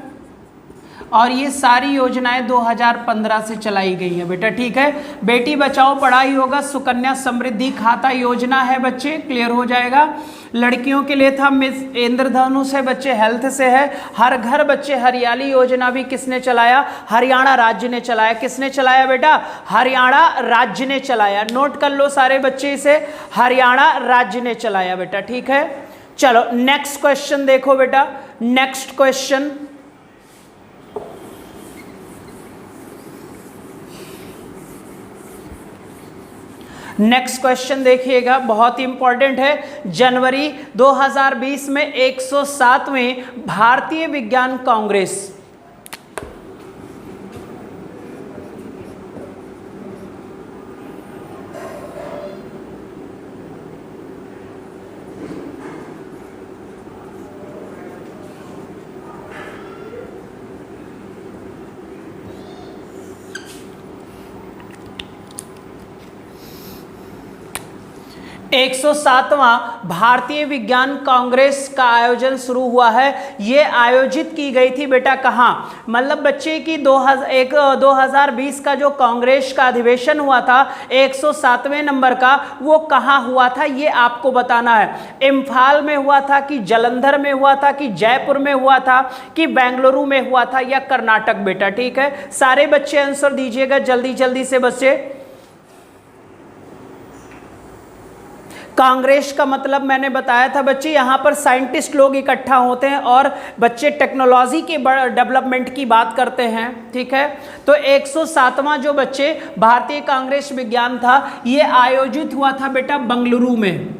और ये सारी योजनाएं 2015 से चलाई गई हैं बेटा। ठीक है। बेटी बचाओ पढ़ाई होगा, सुकन्या समृद्धि खाता योजना है बच्चे, क्लियर हो जाएगा। लड़कियों के लिए था मिस इंद्रधनुष है बच्चे, हेल्थ से है। हर घर बच्चे हरियाली योजना भी किसने चलाया? हरियाणा राज्य ने चलाया। किसने चलाया बेटा? हरियाणा राज्य ने चलाया। नोट कर लो सारे बच्चे इसे, हरियाणा राज्य ने चलाया बेटा, ठीक है। चलो नेक्स्ट क्वेश्चन देखो बेटा, नेक्स्ट क्वेश्चन। नेक्स्ट क्वेश्चन देखिएगा, बहुत ही इंपॉर्टेंट है। जनवरी 2020 में 107वें भारतीय विज्ञान कांग्रेस 107वां भारतीय विज्ञान कांग्रेस का आयोजन शुरू हुआ है। ये आयोजित की गई थी बेटा कहाँ? मतलब बच्चे की 2020 का जो कांग्रेस का अधिवेशन हुआ था 107वें नंबर का, वो कहाँ हुआ था ये आपको बताना है। इम्फाल में हुआ था कि जालंधर में हुआ था कि जयपुर में हुआ था कि बेंगलुरु में हुआ था या कर्नाटक बेटा, ठीक है। सारे बच्चे आंसर दीजिएगा जल्दी जल्दी से बच्चे। कांग्रेस का मतलब मैंने बताया था बच्चे, यहाँ पर साइंटिस्ट लोग इकट्ठा होते हैं और बच्चे टेक्नोलॉजी के डेवलपमेंट की बात करते हैं, ठीक है। तो 107वां जो बच्चे भारतीय कांग्रेस विज्ञान था, ये आयोजित हुआ था बेटा बेंगलुरु में।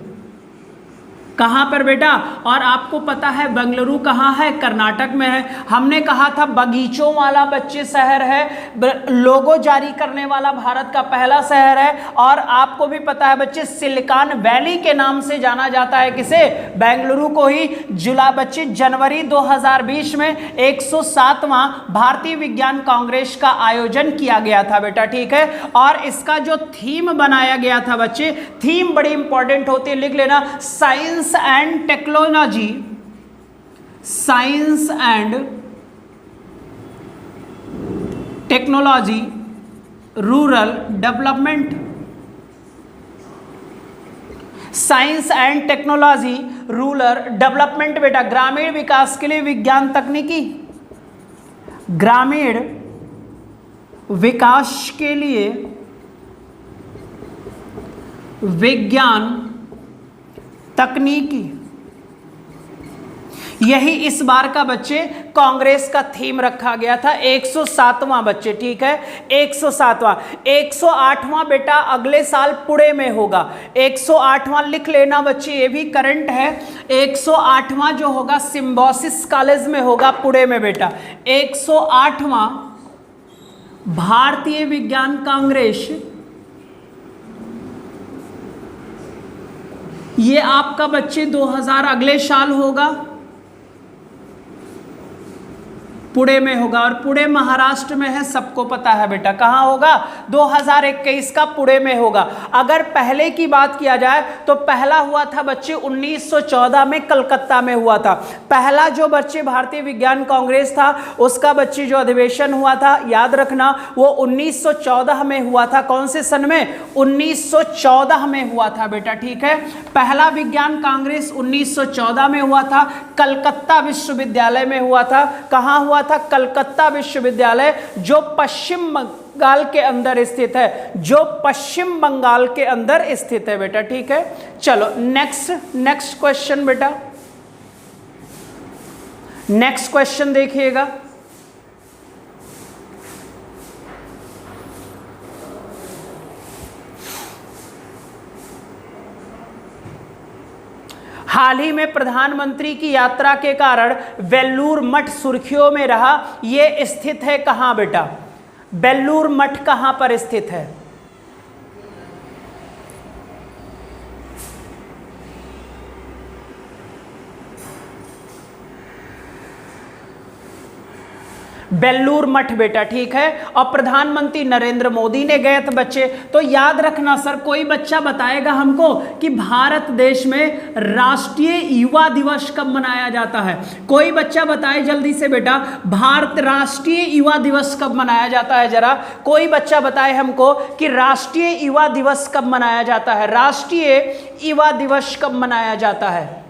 कहाँ पर बेटा? और आपको पता है बेंगलुरु कहाँ है? कर्नाटक में है। हमने कहा था बगीचों वाला बच्चे शहर है, लोगो जारी करने वाला भारत का पहला शहर है। और आपको भी पता है बच्चे सिलिकॉन वैली के नाम से जाना जाता है किसे? बेंगलुरु को ही। बच्चे जनवरी 2020 में 107वां भारतीय विज्ञान कांग्रेस का आयोजन किया गया था बेटा, ठीक है। और इसका जो थीम बनाया गया था बच्चे, थीम बड़ी इंपॉर्टेंट होती है, लिख लेना, science and technology, science and technology rural development, science and technology rural development बेटा, ग्रामीण विकास के लिए विज्ञान तकनीकी, ग्रामीण विकास के लिए विज्ञान तकनीकी, यही इस बार का बच्चे कांग्रेस का थीम रखा गया था। 107वां बच्चे, ठीक है, 107वां। 108वां बेटा अगले साल पुणे में होगा। 108वां लिख लेना बच्चे, ये भी करंट है। 108वां जो होगा सिम्बोसिस कॉलेज में होगा, पुणे में बेटा। 108वां भारतीय विज्ञान कांग्रेस, ये आपका बच्चे 2000 अगले साल होगा, पुणे में होगा। और पुणे महाराष्ट्र में है, सबको पता है बेटा। कहाँ होगा? 2021 का पुणे में होगा। अगर पहले की बात किया जाए तो पहला हुआ था बच्चे 1914 में कलकत्ता में हुआ था। पहला जो बच्चे भारतीय विज्ञान कांग्रेस था उसका बच्चे जो अधिवेशन हुआ था, याद रखना, वो 1914 में हुआ था। कौन से सन में? 1914 में हुआ था बेटा, ठीक है। पहला विज्ञान कांग्रेस 1914 में हुआ था, कलकत्ता विश्वविद्यालय में हुआ था। कहाँ हुआ था? कलकत्ता विश्वविद्यालय, जो पश्चिम बंगाल के अंदर स्थित है, जो पश्चिम बंगाल के अंदर स्थित है बेटा, ठीक है। चलो नेक्स्ट क्वेश्चन बेटा, नेक्स्ट क्वेश्चन देखिएगा। हाल ही में प्रधानमंत्री की यात्रा के कारण बेल्लूर मठ सुर्खियों में रहा। ये स्थित है कहाँ बेटा? बेल्लूर मठ कहाँ पर स्थित है? बेल्लूर मठ बेटा, ठीक है। और प्रधानमंत्री नरेंद्र मोदी ने गए थे बच्चे। तो याद रखना सर, कोई बच्चा बताएगा हमको कि भारत देश में राष्ट्रीय युवा दिवस कब मनाया जाता है? कोई बच्चा बताए जल्दी से बेटा, भारत राष्ट्रीय युवा दिवस कब मनाया जाता है? जरा कोई बच्चा बताए हमको कि राष्ट्रीय युवा दिवस कब मनाया जाता है? राष्ट्रीय युवा दिवस कब मनाया जाता है?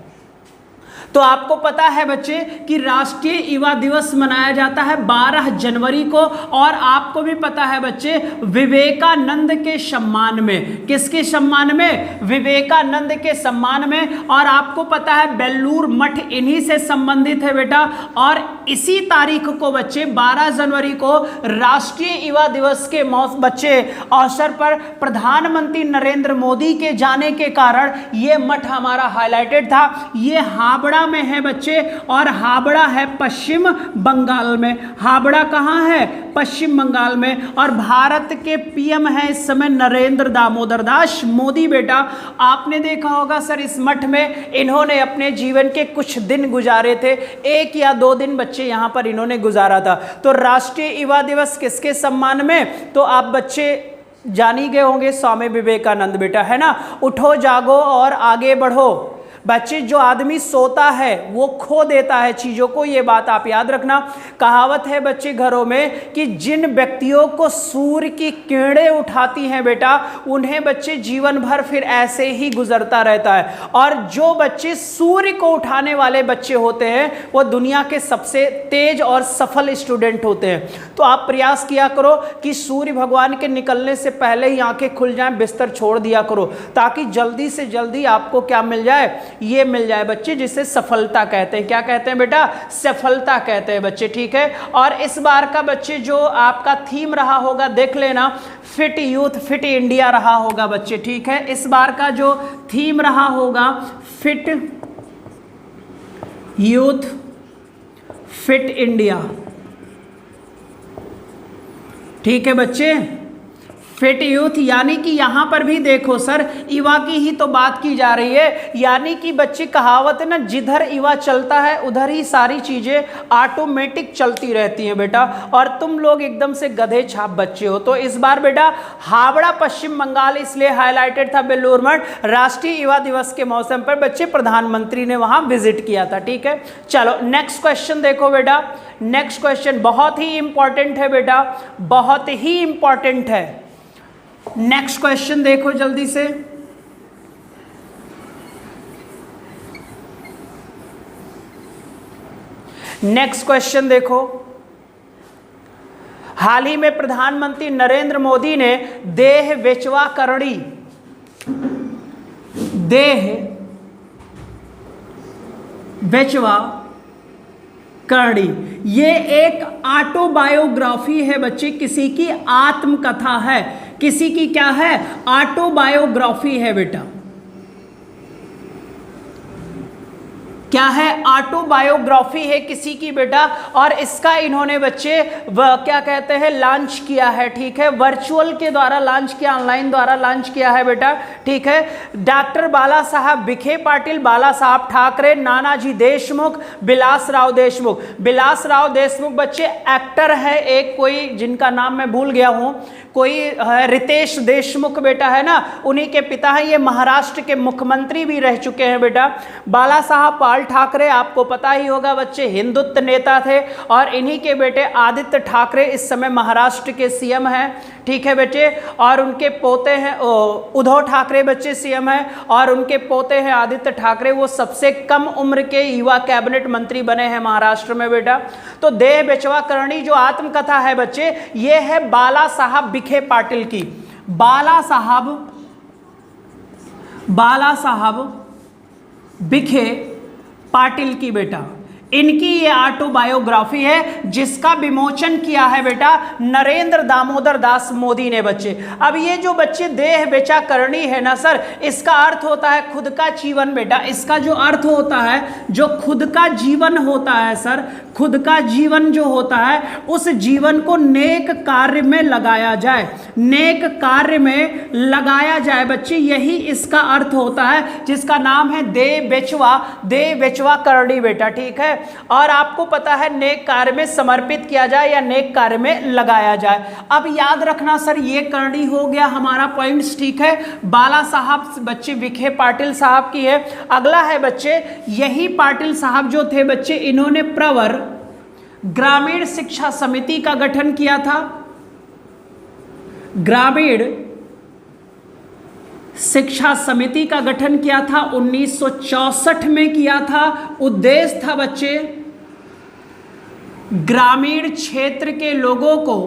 तो आपको पता है बच्चे कि राष्ट्रीय युवा दिवस मनाया जाता है 12 जनवरी को, और आपको भी पता है बच्चे विवेकानंद के सम्मान में। किसके सम्मान में? विवेकानंद के सम्मान में। और आपको पता है बेलूर मठ इन्हीं से संबंधित है बेटा। और इसी तारीख को बच्चे 12 जनवरी को राष्ट्रीय युवा दिवस के बच्चे अवसर पर प्रधानमंत्री नरेंद्र मोदी के जाने के कारण यह मठ हमारा हाईलाइटेड था। यह हावड़ा में है बच्चे, और हावड़ा है पश्चिम बंगाल में। हावड़ा कहाँ है? पश्चिम बंगाल में। और भारत के पीएम है इस समय नरेंद्र दामोदर दास मोदी बेटा। आपने देखा होगा सर इस मठ में इन्होंने अपने जीवन के कुछ दिन गुजारे थे, 1 या 2 दिन बच्चे यहां पर इन्होंने गुजारा था। तो राष्ट्रीय युवा दिवस किसके सम्मान में? तो आप बच्चे जान ही गए होंगे, स्वामी विवेकानंद बेटा, है ना। उठो जागो और आगे बढ़ो। बच्चे जो आदमी सोता है वो खो देता है चीज़ों को, ये बात आप याद रखना। कहावत है बच्चे घरों में कि जिन व्यक्तियों को सूर्य की किरणें उठाती हैं बेटा, उन्हें बच्चे जीवन भर फिर ऐसे ही गुजरता रहता है। और जो बच्चे सूर्य को उठाने वाले बच्चे होते हैं वो दुनिया के सबसे तेज और सफल स्टूडेंट होते हैं। तो आप प्रयास किया करो कि सूर्य भगवान के निकलने से पहले ही आंखें खुल जाएं, बिस्तर छोड़ दिया करो, ताकि जल्दी से जल्दी आपको क्या मिल जाए? ये मिल जाए बच्चे जिसे सफलता कहते हैं। क्या कहते हैं बेटा? सफलता कहते हैं बच्चे, ठीक है। और इस बार का बच्चे जो आपका थीम रहा होगा देख लेना, फिट यूथ फिट इंडिया रहा होगा बच्चे, ठीक है। इस बार का जो थीम रहा होगा फिट यूथ फिट इंडिया, ठीक है बच्चे। फिट यूथ यानी कि यहां पर भी देखो सर युवा की ही तो बात की जा रही है। यानी कि बच्चे कहावत है ना, जिधर युवा चलता है उधर ही सारी चीजें ऑटोमेटिक चलती रहती हैं बेटा। और तुम लोग एकदम से गधे छाप बच्चे हो। तो इस बार बेटा हावड़ा पश्चिम बंगाल इसलिए हाईलाइटेड था बेलूर मठ, राष्ट्रीय युवा दिवस के मौसम पर बच्चे प्रधानमंत्री ने वहां विजिट किया था, ठीक है। चलो नेक्स्ट क्वेश्चन देखो बेटा। नेक्स्ट क्वेश्चन बहुत ही इंपॉर्टेंट है बेटा, बहुत ही इंपॉर्टेंट है। नेक्स्ट क्वेश्चन देखो जल्दी से। नेक्स्ट क्वेश्चन देखो। हाल ही में प्रधानमंत्री नरेंद्र मोदी ने देह वेचवा करणी, देह वेचवा करणी, ये एक ऑटोबायोग्राफी है बच्चे, किसी की आत्मकथा है। किसी की क्या है? ऑटोबायोग्राफी है बेटा। क्या है? ऑटोबायोग्राफी है किसी की बेटा। और इसका इन्होंने बच्चे क्या कहते हैं लॉन्च किया है, ठीक है। वर्चुअल के द्वारा लॉन्च किया, ऑनलाइन द्वारा लॉन्च किया है बेटा, ठीक है। डॉक्टर बाला साहब विखे पाटिल, बाला साहब ठाकरे, नानाजी देशमुख, बिलासराव देशमुख। बिलासराव देशमुख बच्चे एक्टर है एक, कोई जिनका नाम मैं भूल गया हूं, कोई रितेश देशमुख बेटा, है ना, उन्हीं के पिता हैं। ये महाराष्ट्र के मुख्यमंत्री भी रह चुके हैं बेटा। बाला साहब पाल ठाकरे आपको पता ही होगा बच्चे, हिंदुत्व नेता थे। और इन्हीं के बेटे आदित्य ठाकरे इस समय महाराष्ट्र के सीएम हैं, ठीक है बेटे। और उनके पोते हैं उद्धव ठाकरे बच्चे सीएम हैं, और उनके पोते हैं आदित्य ठाकरे, वो सबसे कम उम्र के युवा कैबिनेट मंत्री बने हैं महाराष्ट्र में बेटा। तो देह वेचवा करणी जो आत्मकथा है बच्चे, ये है बाला साहब विखे पाटिल की। बाला साहब विखे पाटिल की बेटा, इनकी ये ऑटोबायोग्राफी है जिसका विमोचन किया है बेटा नरेंद्र दामोदर दास मोदी ने बच्चे। अब ये जो बच्चे देह बेचा करनी है ना सर, इसका अर्थ होता है खुद का जीवन बेटा। इसका जो अर्थ होता है, जो खुद का जीवन होता है सर, खुद का जीवन जो होता है, उस जीवन को नेक कार्य में लगाया जाए, नेक कार्य में लगाया जाए बच्चे, यही इसका अर्थ होता है, जिसका नाम है देह बेचवा करनी बेटा, ठीक है। और आपको पता है नेक कार्य में समर्पित किया जाए या नेक कार्य में लगाया जाए। अब याद रखना सर, ये करनी हो गया हमारा पॉइंट्स, ठीक है। बाला साहब बच्चे विखे पाटिल साहब की है। अगला है बच्चे, यही पाटिल साहब जो थे बच्चे, इन्होंने प्रवर ग्रामीण शिक्षा समिति का गठन किया था। ग्रामीण शिक्षा समिति का गठन किया था 1964 में किया था। उद्देश्य था बच्चे ग्रामीण क्षेत्र के लोगों को,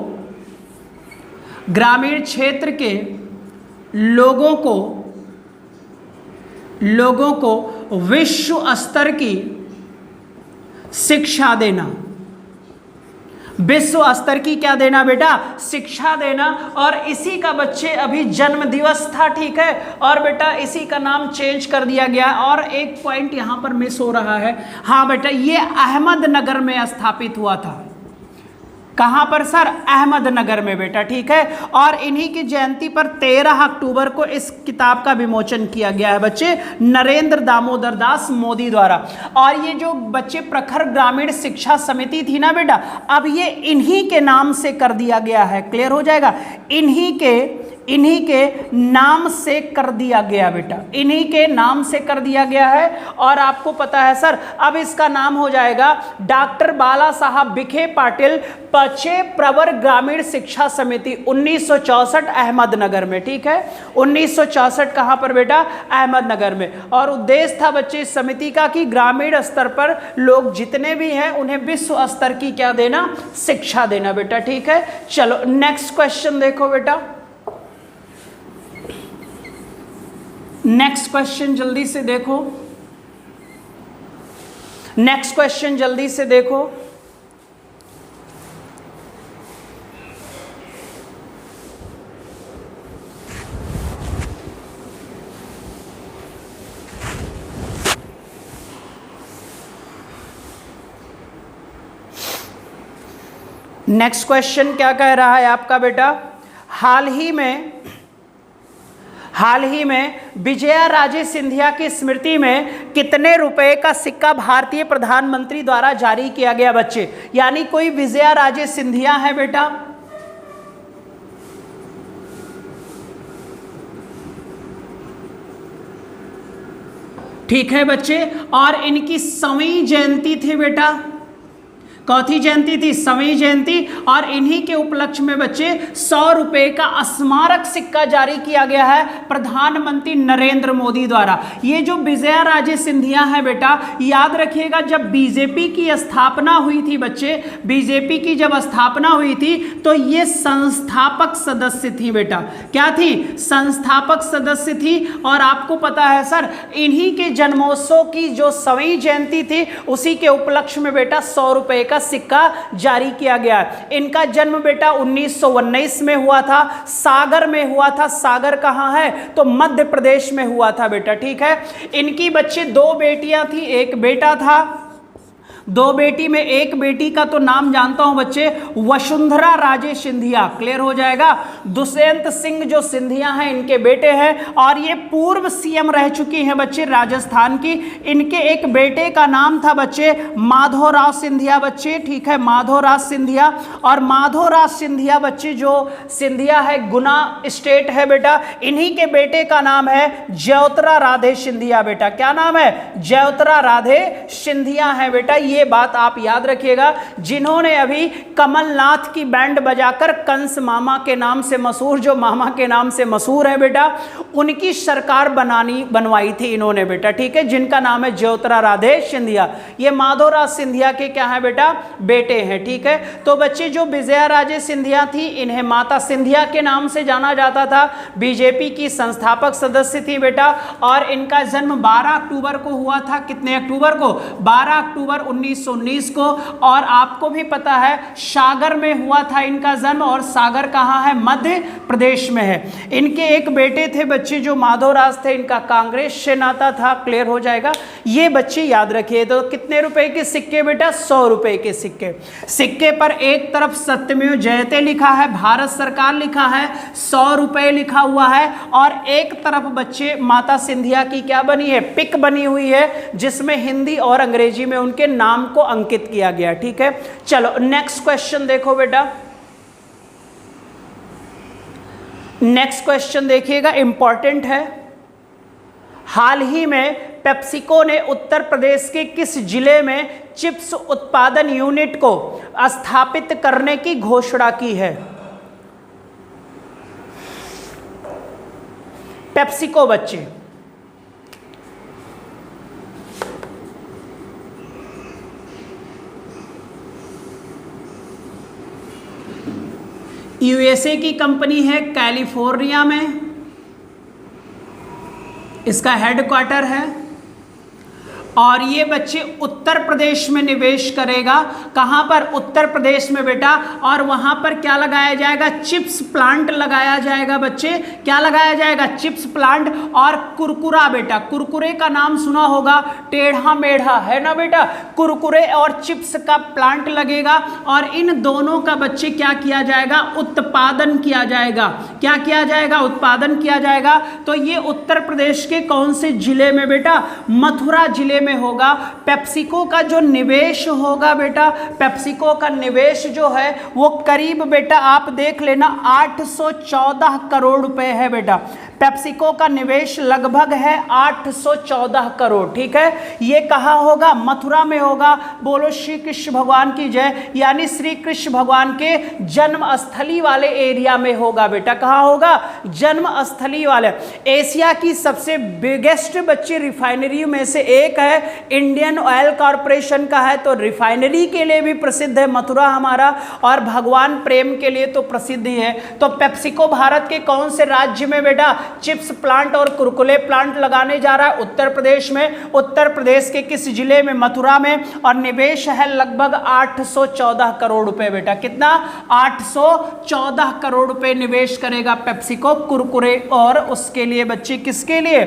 ग्रामीण क्षेत्र के लोगों को विश्व स्तर की शिक्षा देना। विश्व स्तर की क्या देना बेटा? शिक्षा देना। और इसी का बच्चे अभी जन्म दिवस था, ठीक है। और बेटा इसी का नाम चेंज कर दिया गया। और एक पॉइंट यहां पर मिस हो रहा है, हाँ बेटा ये अहमदनगर में स्थापित हुआ था। कहां पर सर? अहमदनगर में बेटा, ठीक है। और इन्हीं की जयंती पर 13 अक्टूबर को इस किताब का विमोचन किया गया है बच्चे, नरेंद्र दामोदर दास मोदी द्वारा। और ये जो बच्चे प्रखर ग्रामीण शिक्षा समिति थी ना बेटा, अब ये इन्हीं के नाम से कर दिया गया है। क्लियर हो जाएगा? इन्हीं के नाम से कर दिया गया बेटा, इन्हीं के नाम से कर दिया गया है। और आपको पता है सर, अब इसका नाम हो जाएगा डॉक्टर बाला साहब विखे पाटिल पचे प्रवर ग्रामीण शिक्षा समिति 1964 अहमदनगर में, ठीक है। 1964 कहां पर बेटा? अहमदनगर में। और उद्देश्य था बच्चे इस समिति का कि ग्रामीण स्तर पर लोग जितने भी हैं उन्हें विश्व स्तर की क्या देना? शिक्षा देना बेटा, ठीक है। चलो नेक्स्ट क्वेश्चन देखो बेटा, नेक्स्ट क्वेश्चन जल्दी से देखो, नेक्स्ट क्वेश्चन जल्दी से देखो। नेक्स्ट क्वेश्चन क्या कह रहा है आपका बेटा? हाल ही में विजया राजे सिंधिया की स्मृति में कितने रुपए का सिक्का भारतीय प्रधानमंत्री द्वारा जारी किया गया बच्चे? यानी कोई विजया राजे सिंधिया है बेटा, ठीक है बच्चे। और इनकी 100वीं जयंती थी बेटा। कौथी जयंती थी? 100वीं जयंती। और इन्हीं के उपलक्ष्य में बच्चे 100 रुपए का स्मारक सिक्का जारी किया गया है प्रधानमंत्री नरेंद्र मोदी द्वारा। ये जो विजया राजे सिंधिया है बेटा, याद रखिएगा जब बीजेपी की स्थापना हुई थी बच्चे, बीजेपी की जब स्थापना हुई थी तो ये संस्थापक सदस्य थी बेटा। क्या थी? संस्थापक सदस्य थी। और आपको पता है सर, इन्हीं के जन्मोत्सव की जो 100वीं जयंती थी उसी के उपलक्ष्य में बेटा 100 रुपए का सिक्का जारी किया गया। इनका जन्म बेटा 1919 में हुआ था, सागर में हुआ था। सागर कहां है? तो मध्य प्रदेश में हुआ था बेटा, ठीक है। इनकी बच्चे 2 बेटियां थी, एक बेटा था। 2 बेटी में एक बेटी का तो नाम जानता हूं बच्चे, वसुंधरा राजे सिंधिया। क्लियर हो जाएगा? दुष्यंत सिंह जो सिंधिया हैं इनके बेटे हैं। और ये पूर्व सीएम रह चुकी हैं बच्चे राजस्थान की। इनके एक बेटे का नाम था बच्चे माधोराव सिंधिया बच्चे, ठीक है, माधोराव सिंधिया। और माधोराव सिंधिया बच्चे जो सिंधिया है गुना स्टेट है बेटा, इन्हीं के बेटे का नाम है ज्योतिरा राधे सिंधिया बेटा। क्या नाम है? ज्योतिरा राधे सिंधिया है बेटा। ये बात आप याद रखिएगा, जिन्होंने अभी कमलनाथ की बैंड बजाकर कंस मामा के नाम से मशहूर, जो मामा के नाम से मशहूर है बेटा, उनकी सरकार बनवाई थी इन्होंने बेटा, ठीक है, जिनका नाम है ज्योतिरा राधे सिंधिया। ये माधोराव सिंधिया के क्या है बेटा? बेटे हैं, ठीक है। तो बच्चे जो विजया राजे सिंधिया थी, इन्हें माता सिंधिया के नाम से जाना जाता था। बीजेपी की संस्थापक सदस्य थी बेटा। और इनका जन्म 12 अक्टूबर को हुआ था। कितने अक्टूबर को? 12 अक्टूबर 1919 को। और आपको भी पता है सागर में हुआ था इनका जन्म। और सागर कहां है? मध्य प्रदेश में है। इनके एक बेटे थे बच्चे जो माधोराज थे, इनका कांग्रेस से नाता था। क्लियर हो जाएगा? ये बच्चे याद रखिए। तो कितने रुपए के सिक्के बेटा? 100 रुपए के सिक्के। सिक्के पर एक तरफ सत्यमेव जयते लिखा है, भारत सरकार लिखा है, 100 रुपए लिखा हुआ है। और एक तरफ बच्चे माता सिंधिया की क्या बनी है? पिक बनी हुई है, जिसमें हिंदी और अंग्रेजी में उनके नाम को अंकित किया गया, ठीक है। चलो नेक्स्ट क्वेश्चन देखो बेटा, नेक्स्ट क्वेश्चन देखिएगा, इंपॉर्टेंट है। हाल ही में पेप्सिको ने उत्तर प्रदेश के किस जिले में चिप्स उत्पादन यूनिट को स्थापित करने की घोषणा की है? पेप्सिको बच्चे। यूएसए की कंपनी है, कैलिफोर्निया में इसका हेडक्वार्टर है, और ये बच्चे उत्तर प्रदेश में निवेश करेगा। कहां पर? उत्तर प्रदेश में बेटा। और वहां पर क्या लगाया जाएगा? चिप्स प्लांट लगाया जाएगा बच्चे। क्या लगाया जाएगा? Chips plant. और कुरकुरा बेटा, कुरकुरे का नाम सुना होगा, टेढ़ा मेढ़ा है ना बेटा। कुरकुरे और चिप्स का प्लांट लगेगा, और इन दोनों का बच्चे क्या किया जाएगा? उत्पादन किया जाएगा। क्या किया जाएगा? उत्पादन किया जाएगा। तो ये उत्तर प्रदेश के कौन से जिले में बेटा? मथुरा जिले में होगा। पेप्सिको का जो निवेश होगा बेटा, पेप्सिको का निवेश जो है वो करीब बेटा आप देख लेना 814 करोड़ रुपए है बेटा। पेप्सिको का निवेश लगभग है 814 करोड़। ठीक है, ये कहाँ होगा? मथुरा में होगा। बोलो श्री कृष्ण भगवान की जय। यानी श्री कृष्ण भगवान के जन्मस्थली वाले एरिया में होगा बेटा। कहाँ होगा? जन्मस्थली वाले। एशिया की सबसे बिगेस्ट बच्चे रिफाइनरी में से एक है, इंडियन ऑयल कॉरपोरेशन का है। तो रिफाइनरी के लिए भी प्रसिद्ध है मथुरा हमारा, और भगवान प्रेम के लिए तो प्रसिद्ध ही है। तो पेप्सिको भारत के कौन से राज्य में बेटा चिप्स प्लांट और कुरकुरे प्लांट लगाने जा रहा है? उत्तर प्रदेश में। उत्तर प्रदेश के किस जिले में? मथुरा में। और निवेश है लगभग 814 करोड़ रुपए बेटा। कितना? 814 करोड़ रुपए निवेश करेगा पेप्सिको कुरकुरे और उसके लिए बच्चे, किसके लिए?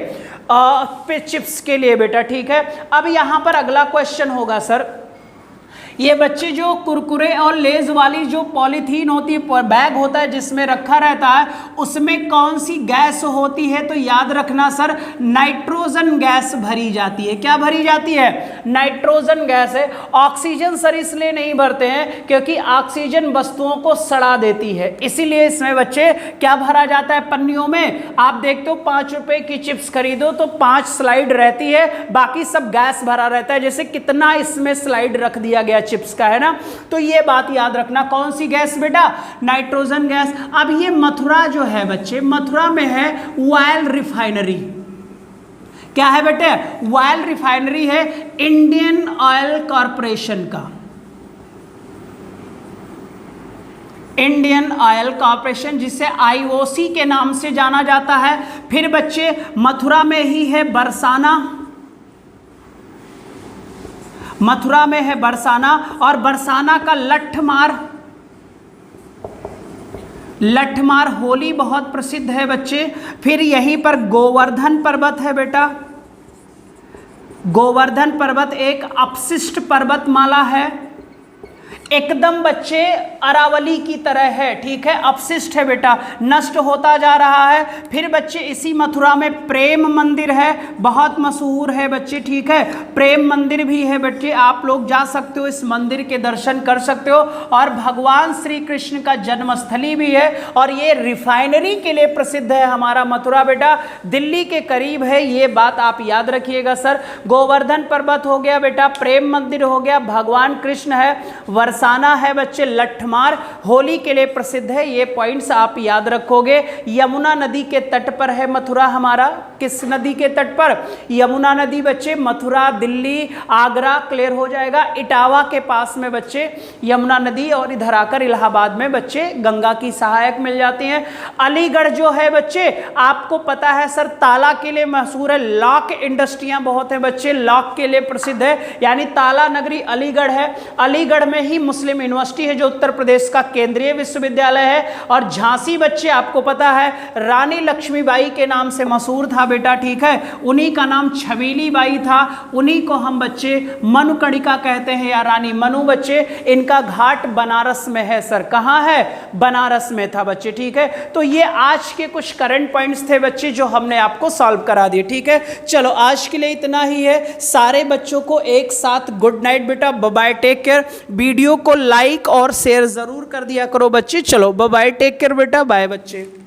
चिप्स के लिए बेटा। ठीक है, अब यहां पर अगला क्वेश्चन होगा सर, ये बच्चे जो कुरकुरे और लेज वाली जो पॉलीथीन होती है, बैग होता है जिसमें रखा रहता है, उसमें कौन सी गैस होती है? तो याद रखना सर, नाइट्रोजन गैस भरी जाती है। क्या भरी जाती है? नाइट्रोजन गैस है। ऑक्सीजन सर इसलिए नहीं भरते हैं क्योंकि ऑक्सीजन वस्तुओं को सड़ा देती है, इसीलिए इसमें बच्चे क्या भरा जाता है? पन्नियों में। आप देखते हो 5 रुपए की चिप्स खरीदो तो 5 स्लाइड रहती है, बाकी सब गैस भरा रहता है। जैसे कितना इसमें स्लाइड रख दिया गया चिप्स का, है ना। तो ये बात याद रखना, कौन सी गैस बेटा? Nitrogen gas. अब ये मथुरा जो है बच्चे, मथुरा में है ऑयल रिफाइनरी। क्या है बेटे? ऑयल रिफाइनरी है इंडियन ऑयल कॉरपोरेशन का, इंडियन ऑयल कॉरपोरेशन, जिसे आईओसी के नाम से जाना जाता है। फिर बच्चे मथुरा में ही है बरसाना, मथुरा में है बरसाना, और बरसाना का लठमार होली बहुत प्रसिद्ध है बच्चे। फिर यहीं पर गोवर्धन पर्वत है बेटा। गोवर्धन पर्वत एक अपशिष्ट पर्वतमाला है, एकदम बच्चे अरावली की तरह है। ठीक है, अपशिष्ट है बेटा, नष्ट होता जा रहा है। फिर बच्चे इसी मथुरा में प्रेम मंदिर है, बहुत मशहूर है बच्चे। ठीक है, प्रेम मंदिर भी है बच्चे, आप लोग जा सकते हो, इस मंदिर के दर्शन कर सकते हो। और भगवान श्री कृष्ण का जन्मस्थली भी है, और ये रिफाइनरी के लिए प्रसिद्ध है हमारा मथुरा बेटा, दिल्ली के करीब है। ये बात आप याद रखिएगा सर। गोवर्धन पर्वत हो गया बेटा, प्रेम मंदिर हो गया, भगवान कृष्ण है, बरसाना है बच्चे, लठमार होली के लिए प्रसिद्ध है। ये पॉइंट्स आप याद रखोगे। यमुना नदी के तट पर है मथुरा हमारा। किस नदी के तट पर? यमुना नदी बच्चे। मथुरा, दिल्ली, आगरा क्लियर हो जाएगा। इटावा के पास में बच्चे यमुना नदी, और इधर आकर इलाहाबाद में बच्चे गंगा की सहायक मिल जाती हैं। अलीगढ़ जो है बच्चे, आपको पता है सर, ताला के लिए मशहूर है। लॉक इंडस्ट्रियां बहुत है बच्चे, लॉक के लिए प्रसिद्ध है, यानी ताला नगरी अलीगढ़ है। अलीगढ़ में ही मुस्लिम यूनिवर्सिटी है जो उत्तर प्रदेश का केंद्रीय विश्वविद्यालय है। और झांसी बच्चे आपको पता है रानी लक्ष्मीबाई के नाम से मशहूर था बेटा। ठीक है, उन्हीं का नाम छबीली बाई था, उन्हीं को हम बच्चे मनुकणिका कहते हैं या रानी मनु बच्चे। इनका घाट बनारस में है सर। कहाँ है? बनारस में था बच्चे। ठीक है, तो ये आज के कुछ करंट पॉइंट्स थे बच्चे जो हमने आपको सॉल्व करा दिए। ठीक है, चलो आज के लिए इतना ही है। सारे बच्चों को एक साथ गुड नाइट बेटा, bye bye, take care. Video को लाइक और शेयर जरूर कर दिया करो बच्चे। चलो बाय बाय, टेक केयर बेटा, बाय बच्चे।